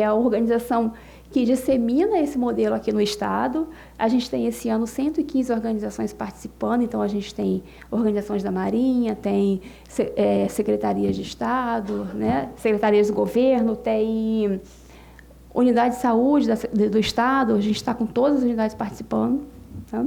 a organização que dissemina esse modelo aqui no estado. A gente tem esse ano 115 organizações participando, então a gente tem organizações da Marinha, tem secretarias de estado, né? Secretarias do governo, tem unidade de saúde do estado, a gente está com todas as unidades participando. Tá?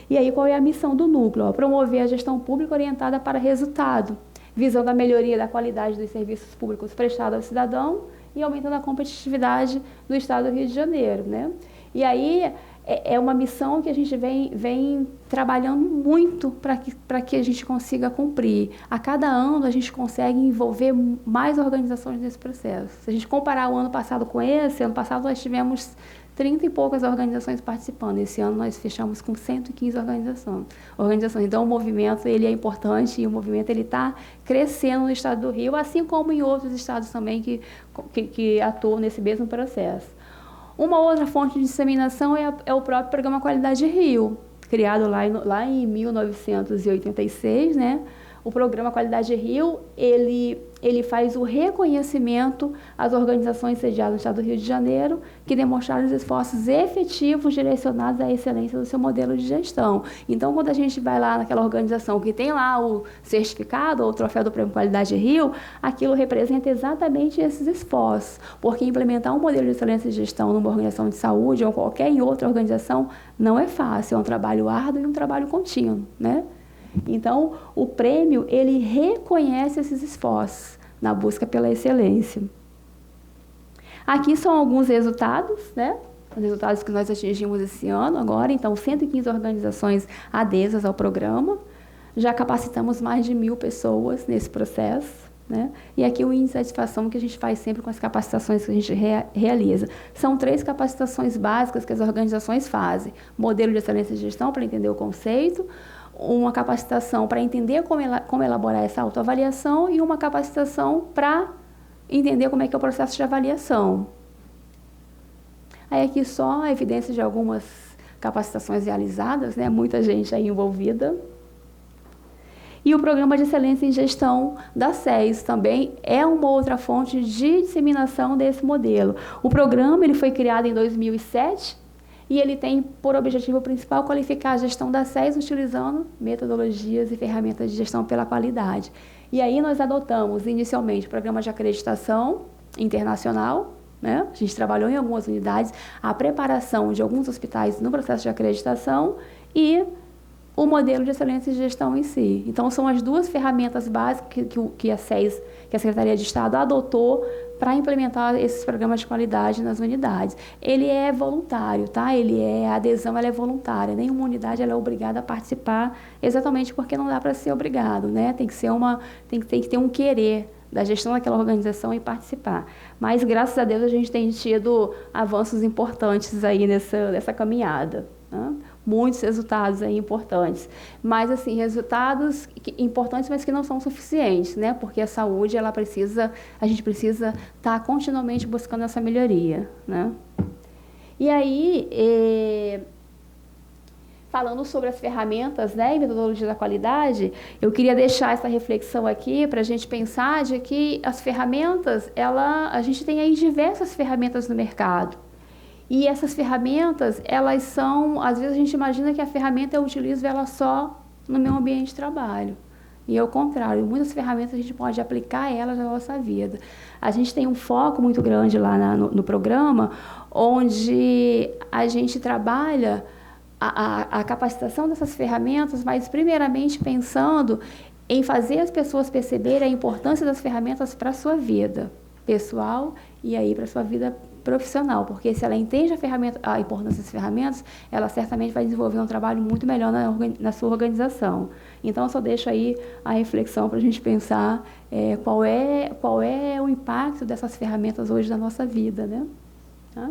E aí, qual é a missão do núcleo? Promover a gestão pública orientada para resultado, visando a melhoria da qualidade dos serviços públicos prestados ao cidadão e aumentando a competitividade do estado do Rio de Janeiro, né? E aí é uma missão que a gente vem trabalhando muito para que a gente consiga cumprir. A cada ano a gente consegue envolver mais organizações nesse processo. Se a gente comparar o ano passado com esse, ano passado nós tivemos 30 e poucas organizações participando. Esse ano nós fechamos com 115 organizações. Então, o movimento ele é importante e o movimento está crescendo no estado do Rio, assim como em outros estados também que atuam nesse mesmo processo. Uma outra fonte de disseminação é o próprio Programa Qualidade Rio, criado lá em 1986, né? O Programa Qualidade Rio, ele faz o reconhecimento às organizações sediadas no Estado do Rio de Janeiro que demonstraram os esforços efetivos direcionados à excelência do seu modelo de gestão. Então, quando a gente vai lá naquela organização que tem lá o certificado ou o troféu do Prêmio Qualidade Rio, aquilo representa exatamente esses esforços, porque implementar um modelo de excelência de gestão numa organização de saúde ou qualquer outra organização não é fácil, é um trabalho árduo e um trabalho contínuo, né? Então, o prêmio, ele reconhece esses esforços na busca pela excelência. Aqui são alguns resultados, né? Os resultados que nós atingimos esse ano agora. Então, 115 organizações adesas ao programa. Já capacitamos mais de 1.000 pessoas nesse processo, né? E aqui o índice de satisfação que a gente faz sempre com as capacitações que a gente realiza. São 3 capacitações básicas que as organizações fazem. Modelo de excelência de gestão, para entender o conceito, uma capacitação para entender como elaborar essa autoavaliação e uma capacitação para entender como é que é o processo de avaliação. Aí aqui só a evidência de algumas capacitações realizadas, né? Muita gente aí envolvida. E o Programa de Excelência em Gestão da SES também é uma outra fonte de disseminação desse modelo. O programa ele foi criado em 2007, e ele tem por objetivo principal qualificar a gestão da SES utilizando metodologias e ferramentas de gestão pela qualidade. E aí nós adotamos inicialmente o programa de acreditação internacional, né? A gente trabalhou em algumas unidades, a preparação de alguns hospitais no processo de acreditação e o modelo de excelência de gestão em si. Então, são as 2 ferramentas básicas que a SES, que a Secretaria de Estado adotou para implementar esses programas de qualidade nas unidades. Ele é voluntário, tá? A adesão ela é voluntária. Nenhuma unidade ela é obrigada a participar, exatamente porque não dá para ser obrigado, né? Tem que ter um querer da gestão daquela organização e participar. Mas, graças a Deus, a gente tem tido avanços importantes aí nessa caminhada, né? Muitos resultados aí importantes, mas assim, resultados importantes, mas que não são suficientes, né? Porque a saúde, a gente precisa estar continuamente buscando essa melhoria, né? E aí, falando sobre as ferramentas, né, e metodologia da qualidade, eu queria deixar essa reflexão aqui para a gente pensar de que as ferramentas, a gente tem aí diversas ferramentas no mercado. E essas ferramentas, elas são, às vezes a gente imagina que a ferramenta eu utilizo ela só no meu ambiente de trabalho. E ao contrário, muitas ferramentas a gente pode aplicar elas na nossa vida. A gente tem um foco muito grande lá no programa, onde a gente trabalha a capacitação dessas ferramentas, mas primeiramente pensando em fazer as pessoas perceberem a importância das ferramentas para a sua vida pessoal e aí para a sua vida profissional, porque se ela entende a importância das ferramentas, ela certamente vai desenvolver um trabalho muito melhor na sua organização. Então, eu só deixo aí a reflexão para a gente pensar qual é o impacto dessas ferramentas hoje na nossa vida, né? Tá?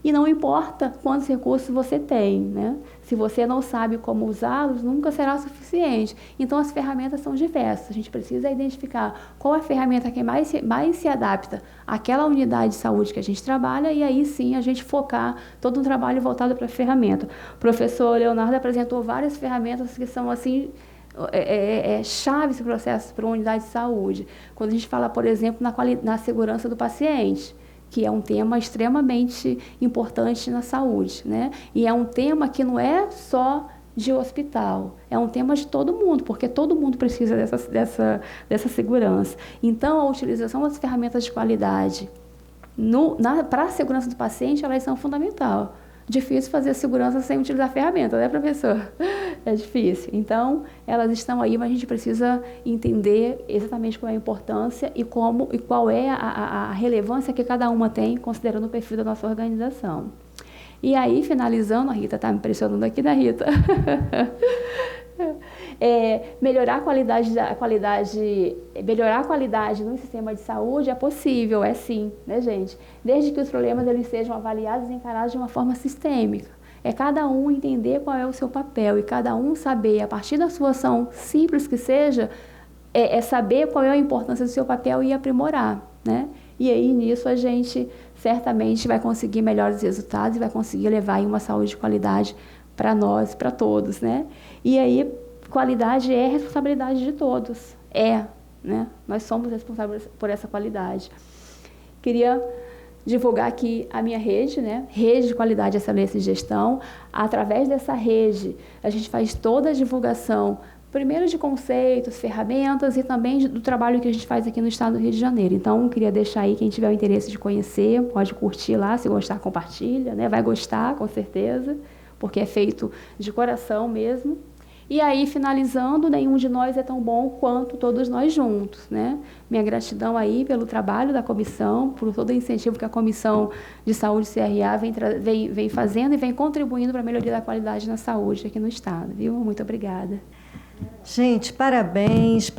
E não importa quantos recursos você tem, né? Se você não sabe como usá-los, nunca será suficiente. Então, as ferramentas são diversas. A gente precisa identificar qual é a ferramenta que mais se adapta àquela unidade de saúde que a gente trabalha e aí sim a gente focar todo um trabalho voltado para a ferramenta. O professor Leonardo apresentou várias ferramentas que são assim chaves do processo para uma unidade de saúde. Quando a gente fala, por exemplo, na segurança do paciente, que é um tema extremamente importante na saúde, né? E é um tema que não é só de hospital, é um tema de todo mundo, porque todo mundo precisa dessa segurança. Então, a utilização das ferramentas de qualidade para a segurança do paciente, elas são fundamentais. Difícil fazer a segurança sem utilizar a ferramenta, né, professor? É difícil. Então, elas estão aí, mas a gente precisa entender exatamente qual é a importância e qual é a relevância que cada uma tem, considerando o perfil da nossa organização. E aí, finalizando, a Rita está me impressionando aqui, né, Rita? Melhorar a qualidade no sistema de saúde é possível, é sim, né, gente? Desde que os problemas eles sejam avaliados e encarados de uma forma sistêmica. É cada um entender qual é o seu papel e cada um saber, a partir da sua ação simples que seja, saber qual é a importância do seu papel e aprimorar, né? E aí, nisso, a gente certamente vai conseguir melhores resultados e vai conseguir levar aí uma saúde de qualidade para nós, para todos, né? E aí, qualidade é responsabilidade de todos, né? Nós somos responsáveis por essa qualidade. Queria divulgar aqui a minha rede, né? Rede de Qualidade, Excelência e Gestão. Através dessa rede, a gente faz toda a divulgação, primeiro de conceitos, ferramentas e também do trabalho que a gente faz aqui no estado do Rio de Janeiro. Então, queria deixar aí, quem tiver o interesse de conhecer, pode curtir lá, se gostar, compartilha, né? Vai gostar, com certeza, porque é feito de coração mesmo. E aí, finalizando, nenhum de nós é tão bom quanto todos nós juntos, né? Minha gratidão aí pelo trabalho da comissão, por todo o incentivo que a Comissão de Saúde CRA vem fazendo e vem contribuindo para a melhoria da qualidade na saúde aqui no estado, viu? Muito obrigada. Gente, parabéns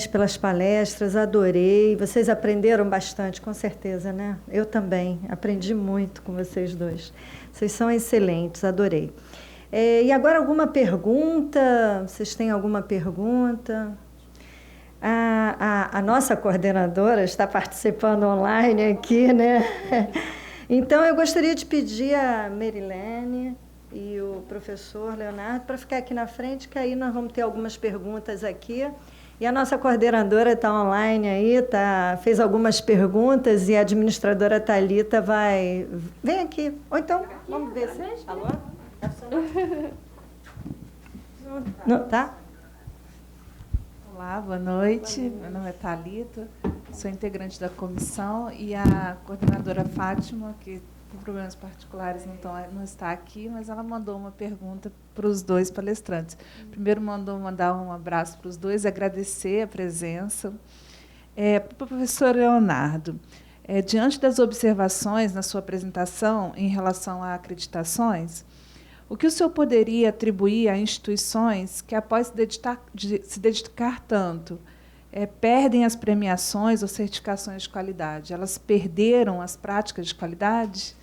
pelas palestras, adorei. Vocês aprenderam bastante, com certeza, né? Eu também, aprendi muito com vocês dois. Vocês são excelentes, adorei. E agora alguma pergunta? Vocês têm alguma pergunta? A nossa coordenadora está participando online aqui, né? Então, eu gostaria de pedir a Merilene e o professor Leonardo para ficar aqui na frente, que aí nós vamos ter algumas perguntas aqui. E a nossa coordenadora está online aí, fez algumas perguntas e a administradora Thalita vai... Vem aqui. Ou então, vamos ver se... Alô? Não, tá? Olá, boa noite. Meu nome é Thalita, sou integrante da comissão e a coordenadora Fátima, que por problemas particulares não está aqui, mas ela mandou uma pergunta para os dois palestrantes. Primeiro, mandar um abraço para os dois, agradecer a presença. Para o professor Leonardo, diante das observações na sua apresentação em relação a acreditações, o que o senhor poderia atribuir a instituições que, após se dedicar tanto, perdem as premiações ou certificações de qualidade? Elas perderam as práticas de qualidade?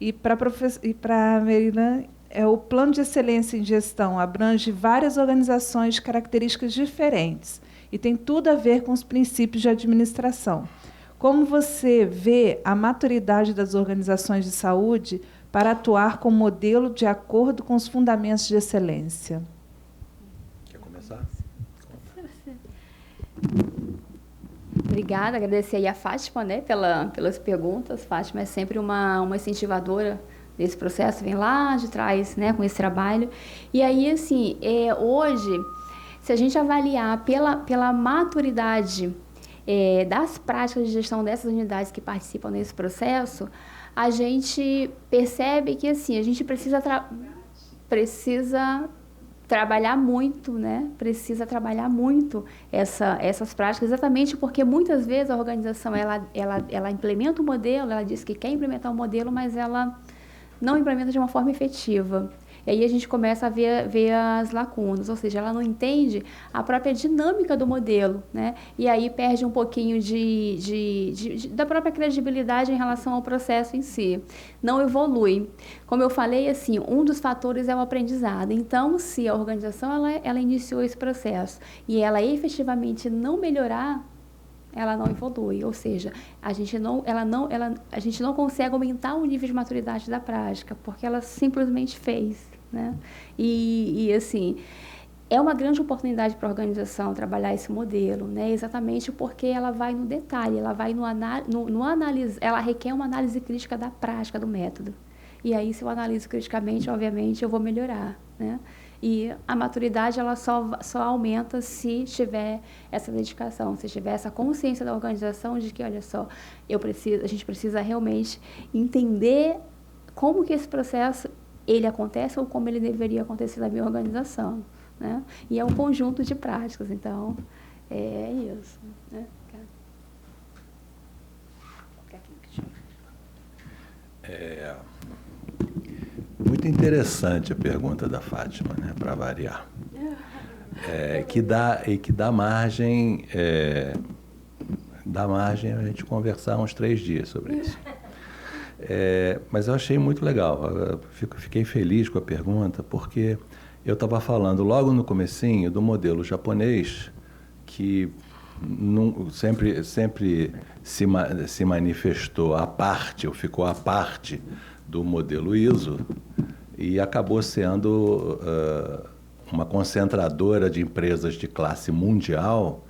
E para a Merilene, o Plano de Excelência em Gestão abrange várias organizações de características diferentes e tem tudo a ver com os princípios de administração. Como você vê a maturidade das organizações de saúde para atuar como modelo de acordo com os fundamentos de excelência? Quer começar? Obrigada, agradecer aí a Fátima, né, pelas perguntas. Fátima é sempre uma incentivadora desse processo, vem lá de trás, né, com esse trabalho. E aí, assim, hoje, se a gente avaliar pela maturidade das práticas de gestão dessas unidades que participam nesse processo, a gente percebe que, assim, a gente precisa trabalhar muito, né? Precisa trabalhar muito essas práticas, exatamente porque muitas vezes a organização ela implementa o modelo, ela diz que quer implementar o modelo, mas ela não implementa de uma forma efetiva. E aí a gente começa a ver as lacunas, ou seja, ela não entende a própria dinâmica do modelo, né? E aí perde um pouquinho da própria credibilidade em relação ao processo em si. Não evolui. Como eu falei, assim, um dos fatores é o aprendizado. Então, se a organização ela iniciou esse processo e ela efetivamente não melhorar, ela não evolui, ou seja, a gente não consegue aumentar o nível de maturidade da prática, porque ela simplesmente fez, né? E assim, é uma grande oportunidade para a organização trabalhar esse modelo, né? Exatamente porque ela vai no detalhe, ela vai no análise, ela requer uma análise crítica da prática do método. E aí, se eu analiso criticamente, obviamente, eu vou melhorar, né? E a maturidade ela só aumenta se tiver essa dedicação, se tiver essa consciência da organização de que, olha só, a gente precisa realmente entender como que esse processo ele acontece ou como ele deveria acontecer na minha organização, né? E é um conjunto de práticas, então é isso, né? Muito interessante a pergunta da Fátima, né, para variar. Que dá margem a gente conversar uns 3 dias sobre isso. Mas eu achei muito legal, fiquei feliz com a pergunta, porque eu estava falando logo no comecinho do modelo japonês, que sempre se manifestou à parte, ou ficou à parte do modelo ISO, e acabou sendo uma concentradora de empresas de classe mundial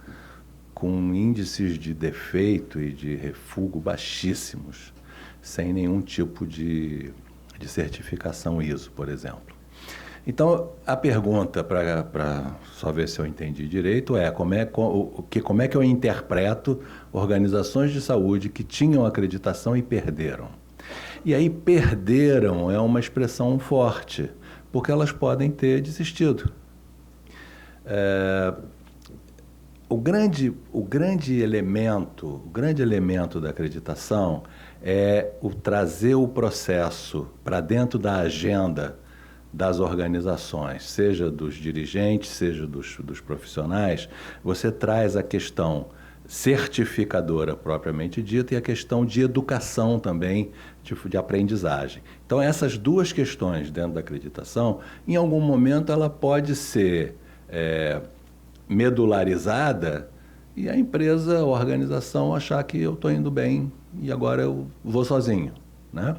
com índices de defeito e de refúgio baixíssimos, sem nenhum tipo de certificação ISO, por exemplo. Então, a pergunta, para só ver se eu entendi direito, é como é que eu interpreto organizações de saúde que tinham acreditação e perderam. E aí, perderam é uma expressão forte, porque elas podem ter desistido. O grande elemento da acreditação é trazer o processo para dentro da agenda das organizações, seja dos dirigentes, seja dos profissionais. Você traz a questão certificadora propriamente dita e a questão de educação também, de aprendizagem. Então, essas duas questões dentro da acreditação, em algum momento ela pode ser medularizada e a empresa, a organização achar que eu estou indo bem e agora eu vou sozinho, né?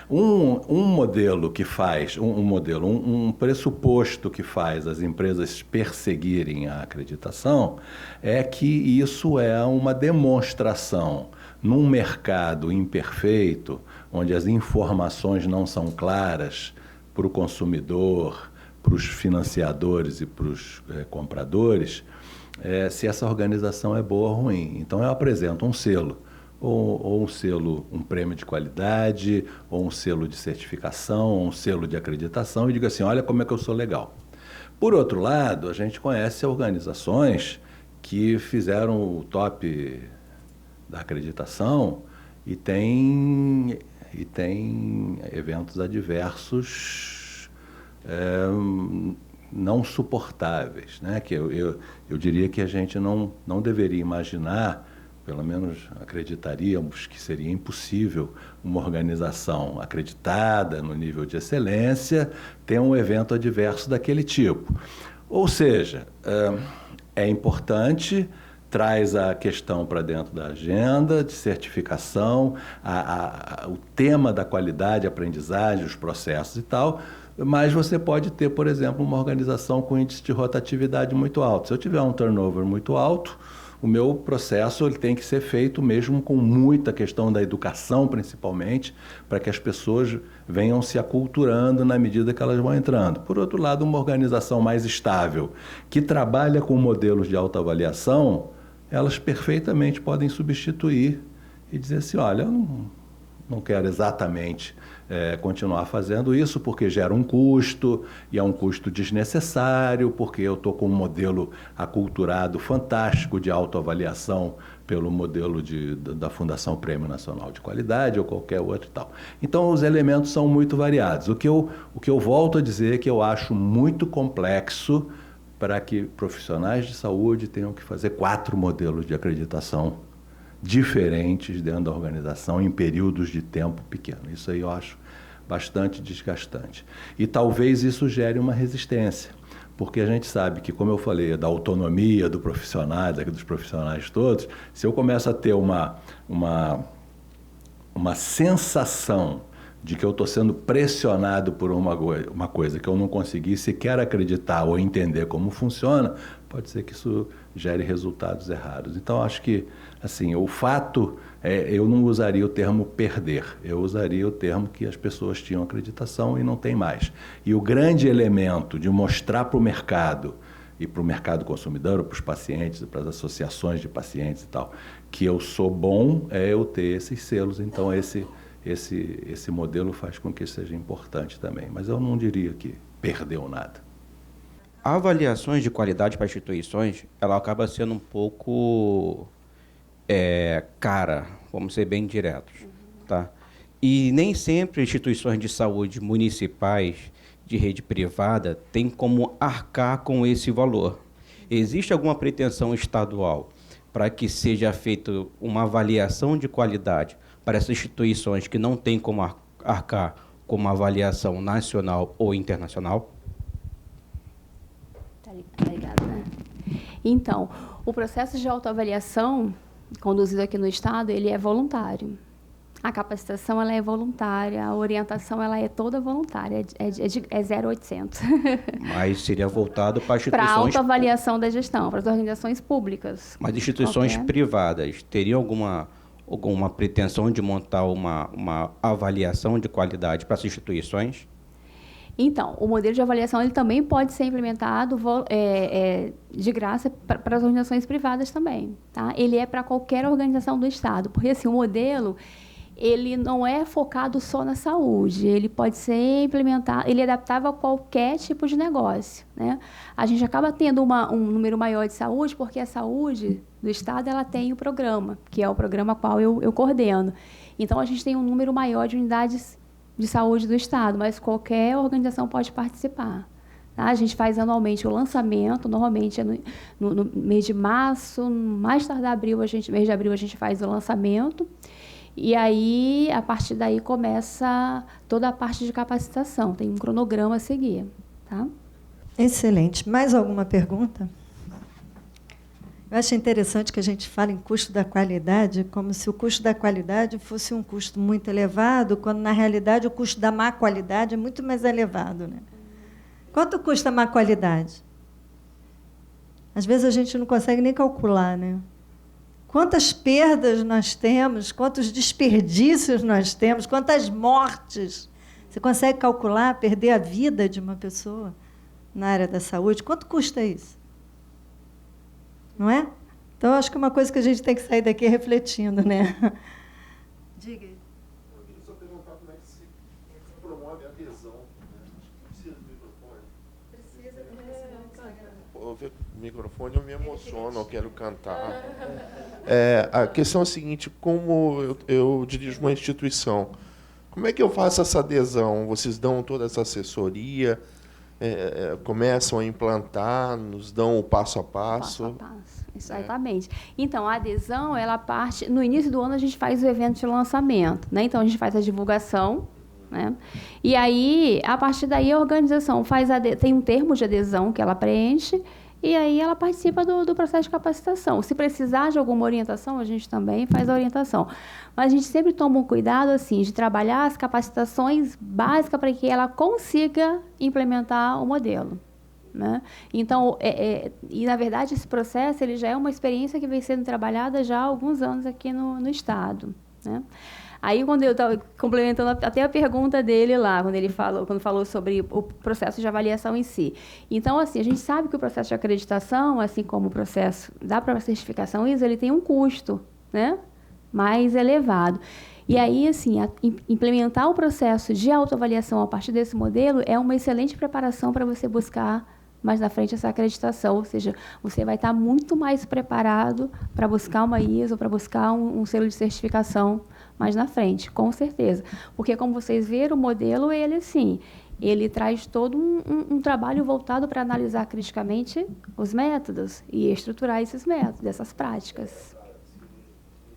Um modelo que faz, um pressuposto que faz as empresas perseguirem a acreditação é que isso é uma demonstração num mercado imperfeito, onde as informações não são claras para o consumidor, para os financiadores e para os compradores, se essa organização é boa ou ruim. Então eu apresento um selo, ou um selo, um prêmio de qualidade, ou um selo de certificação, ou um selo de acreditação, e digo assim, olha como é que eu sou legal. Por outro lado, a gente conhece organizações que fizeram o top da acreditação e tem eventos adversos não suportáveis, né? Que eu diria que a gente não deveria imaginar, pelo menos acreditaríamos que seria impossível uma organização acreditada no nível de excelência ter um evento adverso daquele tipo. Ou seja, é importante, traz a questão para dentro da agenda de certificação, o tema da qualidade, aprendizagem, os processos e tal, mas você pode ter, por exemplo, uma organização com índice de rotatividade muito alto. Se eu tiver um turnover muito alto, o meu processo ele tem que ser feito mesmo com muita questão da educação, principalmente, para que as pessoas venham se aculturando na medida que elas vão entrando. Por outro lado, uma organização mais estável, que trabalha com modelos de autoavaliação, elas perfeitamente podem substituir e dizer assim, olha, eu não quero exatamente continuar fazendo isso porque gera um custo, e é um custo desnecessário, porque eu estou com um modelo aculturado fantástico de autoavaliação pelo modelo da Fundação Prêmio Nacional de Qualidade ou qualquer outro e tal. Então, os elementos são muito variados. O que eu volto a dizer é que eu acho muito complexo para que profissionais de saúde tenham que fazer 4 modelos de acreditação diferentes dentro da organização em períodos de tempo pequeno. Isso aí eu acho bastante desgastante. E talvez isso gere uma resistência, porque a gente sabe que, como eu falei, da autonomia do profissional, dos profissionais todos, se eu começo a ter uma sensação de que eu estou sendo pressionado por uma coisa que eu não consegui sequer acreditar ou entender como funciona, pode ser que isso gere resultados errados. Então, acho que, assim, o fato, eu não usaria o termo perder, eu usaria o termo que as pessoas tinham acreditação e não tem mais. E o grande elemento de mostrar para o mercado, e para o mercado consumidor, para os pacientes, para as associações de pacientes e tal, que eu sou bom, é eu ter esses selos. Então, esse modelo faz com que seja importante também. Mas eu não diria que perdeu nada. Avaliações de qualidade para instituições, ela acaba sendo um pouco cara, vamos ser bem diretos, tá? E nem sempre instituições de saúde municipais de rede privada têm como arcar com esse valor. Existe alguma pretensão estadual para que seja feita uma avaliação de qualidade para essas instituições que não têm como arcar com uma avaliação nacional ou internacional? Tá ligado, né? Então, O processo de autoavaliação conduzido aqui no Estado, ele é voluntário. A capacitação ela é voluntária, a orientação ela é toda voluntária, é 0800. Mas seria voltado para Para a instituições... autoavaliação da gestão, para as organizações públicas. Mas instituições Qualquer. privadas teriam alguma pretensão de montar uma avaliação de qualidade para essas instituições? Então, o modelo de avaliação ele também pode ser implementado de graça para as organizações privadas também. Tá? Ele é para qualquer organização do Estado, porque assim, o modelo ele não é focado só na saúde, ele pode ser implementado, ele é adaptável a qualquer tipo de negócio. Né? A gente acaba tendo um número maior de saúde, porque a saúde do Estado ela tem o programa, que é o programa qual eu coordeno. Então, a gente tem um número maior de unidades de saúde do Estado, mas qualquer organização pode participar. Tá? A gente faz anualmente o lançamento, normalmente é no mês de março, mais tardar mês de abril a gente faz o lançamento, e aí, a partir daí, começa toda a parte de capacitação, tem um cronograma a seguir. Tá? Excelente. Mais alguma pergunta? Eu acho interessante que a gente fale em custo da qualidade, como se o custo da qualidade fosse um custo muito elevado, quando, na realidade, o custo da má qualidade é muito mais elevado. Né? Quanto custa a má qualidade? Às vezes, a gente não consegue nem calcular. Né? Quantas perdas nós temos, quantos desperdícios nós temos, quantas mortes. Você consegue calcular, perder a vida de uma pessoa na área da saúde? Quanto custa isso? Não é? Então, acho que é uma coisa que a gente tem que sair daqui refletindo, né? Diga aí. Eu queria só perguntar como é que se promove a adesão. Precisa do microfone? Precisa. Ouvir o microfone, eu me emociono, eu quero cantar. A questão é a seguinte, como eu dirijo uma instituição, como é que eu faço essa adesão? Vocês dão toda essa assessoria? Começam a implantar, nos dão o passo a passo. Passo a passo, exatamente. Então, a adesão, ela parte... No início do ano, a gente faz o evento de lançamento. Né? Então, a gente faz a divulgação. Né? E aí, a partir daí, a organização tem um termo de adesão que ela preenche e aí ela participa do processo de capacitação. Se precisar de alguma orientação, a gente também faz a orientação. Mas a gente sempre toma um cuidado assim, de trabalhar as capacitações básicas para que ela consiga implementar o modelo. Né? Então, na verdade, esse processo ele já é uma experiência que vem sendo trabalhada já há alguns anos aqui no Estado. Né? Aí, quando eu estava complementando até a pergunta dele lá, quando falou sobre o processo de avaliação em si. Então, assim, a gente sabe que o processo de acreditação, assim como o processo da própria certificação ISO, ele tem um custo, né, mais elevado. E aí, assim, implementar o processo de autoavaliação a partir desse modelo é uma excelente preparação para você buscar mais na frente essa acreditação, ou seja, você vai estar muito mais preparado para buscar uma ISO, para buscar um selo de certificação mais na frente, com certeza. Porque, como vocês viram, o modelo, ele traz todo um trabalho voltado para analisar criticamente os métodos e estruturar esses métodos, essas práticas.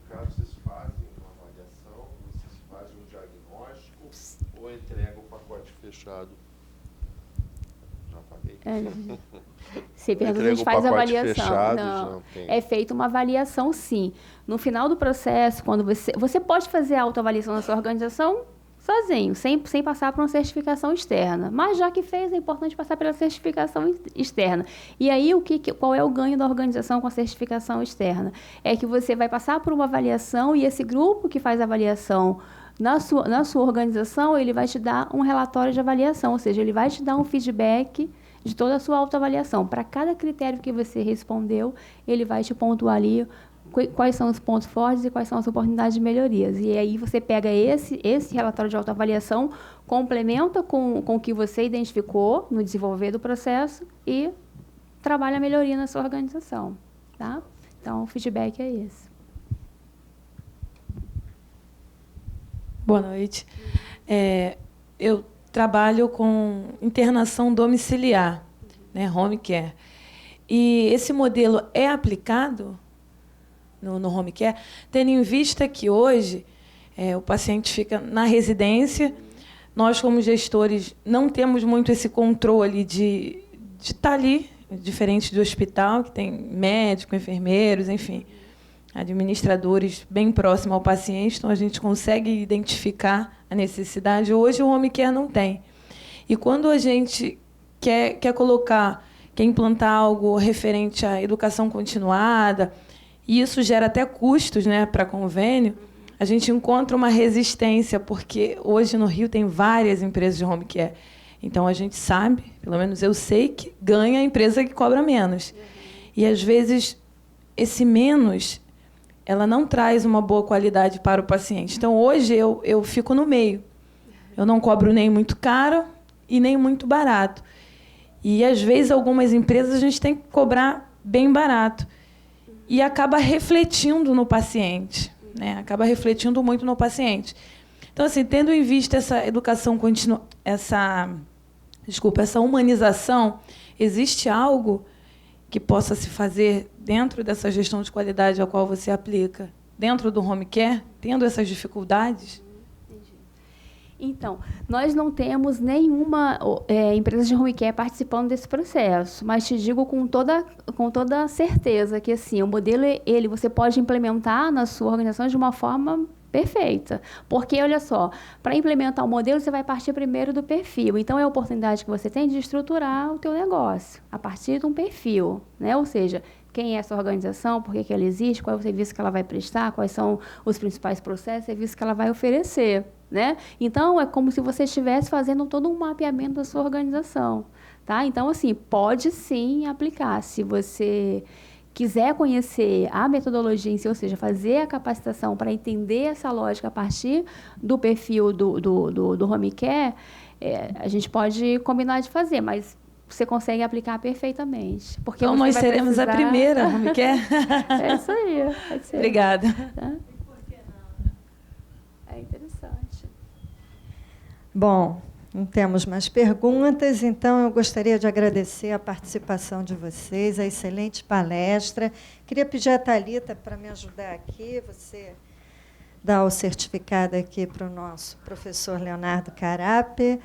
No caso, vocês fazem uma avaliação, vocês fazem um diagnóstico ou entregam o pacote fechado? Se pergunta, a gente faz avaliação. Fechado, não, é feita uma avaliação, sim. No final do processo, quando você pode fazer a autoavaliação na sua organização sozinho, sem passar por uma certificação externa. Mas já que fez, é importante passar pela certificação externa. E aí, qual é o ganho da organização com a certificação externa? É que você vai passar por uma avaliação e esse grupo que faz a avaliação na sua organização, ele vai te dar um relatório de avaliação, ou seja, ele vai te dar um feedback de toda a sua autoavaliação. Para cada critério que você respondeu, ele vai te pontuar ali quais são os pontos fortes e quais são as oportunidades de melhorias. E aí você pega esse relatório de autoavaliação, complementa com o que você identificou no desenvolver do processo e trabalha a melhoria na sua organização. Tá? Então, o feedback é esse. Boa noite. Eu trabalho com internação domiciliar, né, home care. E esse modelo é aplicado no home care, tendo em vista que hoje o paciente fica na residência, nós, como gestores, não temos muito esse controle de estar ali diferente do hospital, que tem médico, enfermeiros, enfim, administradores bem próximos ao paciente, então a gente consegue identificar a necessidade. Hoje o home care não tem. E quando a gente quer implantar algo referente à educação continuada, e isso gera até custos, né, para convênio, a gente encontra uma resistência, porque hoje no Rio tem várias empresas de home care. Então a gente sabe, pelo menos eu sei, que ganha a empresa que cobra menos. E às vezes esse menos, ela não traz uma boa qualidade para o paciente. Então hoje eu fico no meio. Eu não cobro nem muito caro e nem muito barato. E às vezes algumas empresas a gente tem que cobrar bem barato. E acaba refletindo no paciente, né? Acaba refletindo muito no paciente. Então, assim, tendo em vista essa educação contínua, essa humanização, existe algo que possa se fazer dentro dessa gestão de qualidade a qual você aplica, dentro do home care, tendo essas dificuldades? Então, nós não temos nenhuma empresa de home care participando desse processo, mas te digo com toda certeza que assim, o modelo você pode implementar na sua organização de uma forma perfeita. Porque, olha só, para implementar o modelo, você vai partir primeiro do perfil. Então, é a oportunidade que você tem de estruturar o teu negócio a partir de um perfil, né? Ou seja, quem é essa organização, por que ela existe, qual é o serviço que ela vai prestar, quais são os principais processos e serviços que ela vai oferecer, né? Então, é como se você estivesse fazendo todo um mapeamento da sua organização, tá? Então, assim, pode sim aplicar. Se você quiser conhecer a metodologia em si, ou seja, fazer a capacitação para entender essa lógica a partir do perfil do home care, a gente pode combinar de fazer, mas você consegue aplicar perfeitamente. Porque então, nós seremos a primeira home care. É isso aí. Pode ser. Obrigada. Tá? É interessante. Bom, não temos mais perguntas, então eu gostaria de agradecer a participação de vocês, a excelente palestra. Queria pedir a Thalita para me ajudar aqui, você dá o certificado aqui para o nosso professor Leonardo Carape,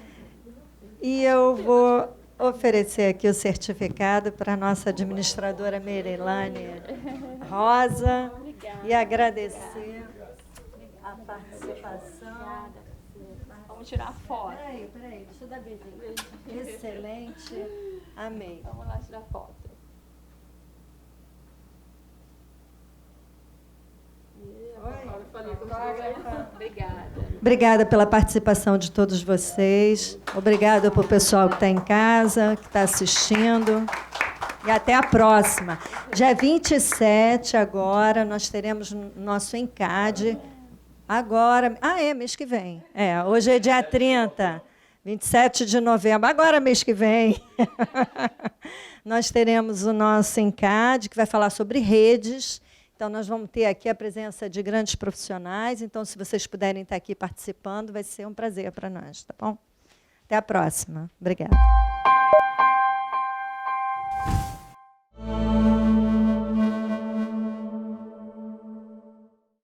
e eu vou oferecer aqui o certificado para a nossa administradora Merilane Rosa. Obrigada. E agradecer a participação. Vamos tirar foto. Peraí, deixa eu dar beijinho. Excelente. Amei. Vamos lá tirar foto. Obrigada. Obrigada pela participação de todos vocês. Obrigada para o pessoal que está em casa, que está assistindo. E até a próxima. Dia 27, agora, nós teremos nosso ENCAD. Agora, mês que vem. Hoje é dia 30, 27 de novembro. Agora, mês que vem, nós teremos o nosso ENCAD, que vai falar sobre redes. Então, nós vamos ter aqui a presença de grandes profissionais. Então, se vocês puderem estar aqui participando, vai ser um prazer para nós, tá bom? Até a próxima. Obrigada.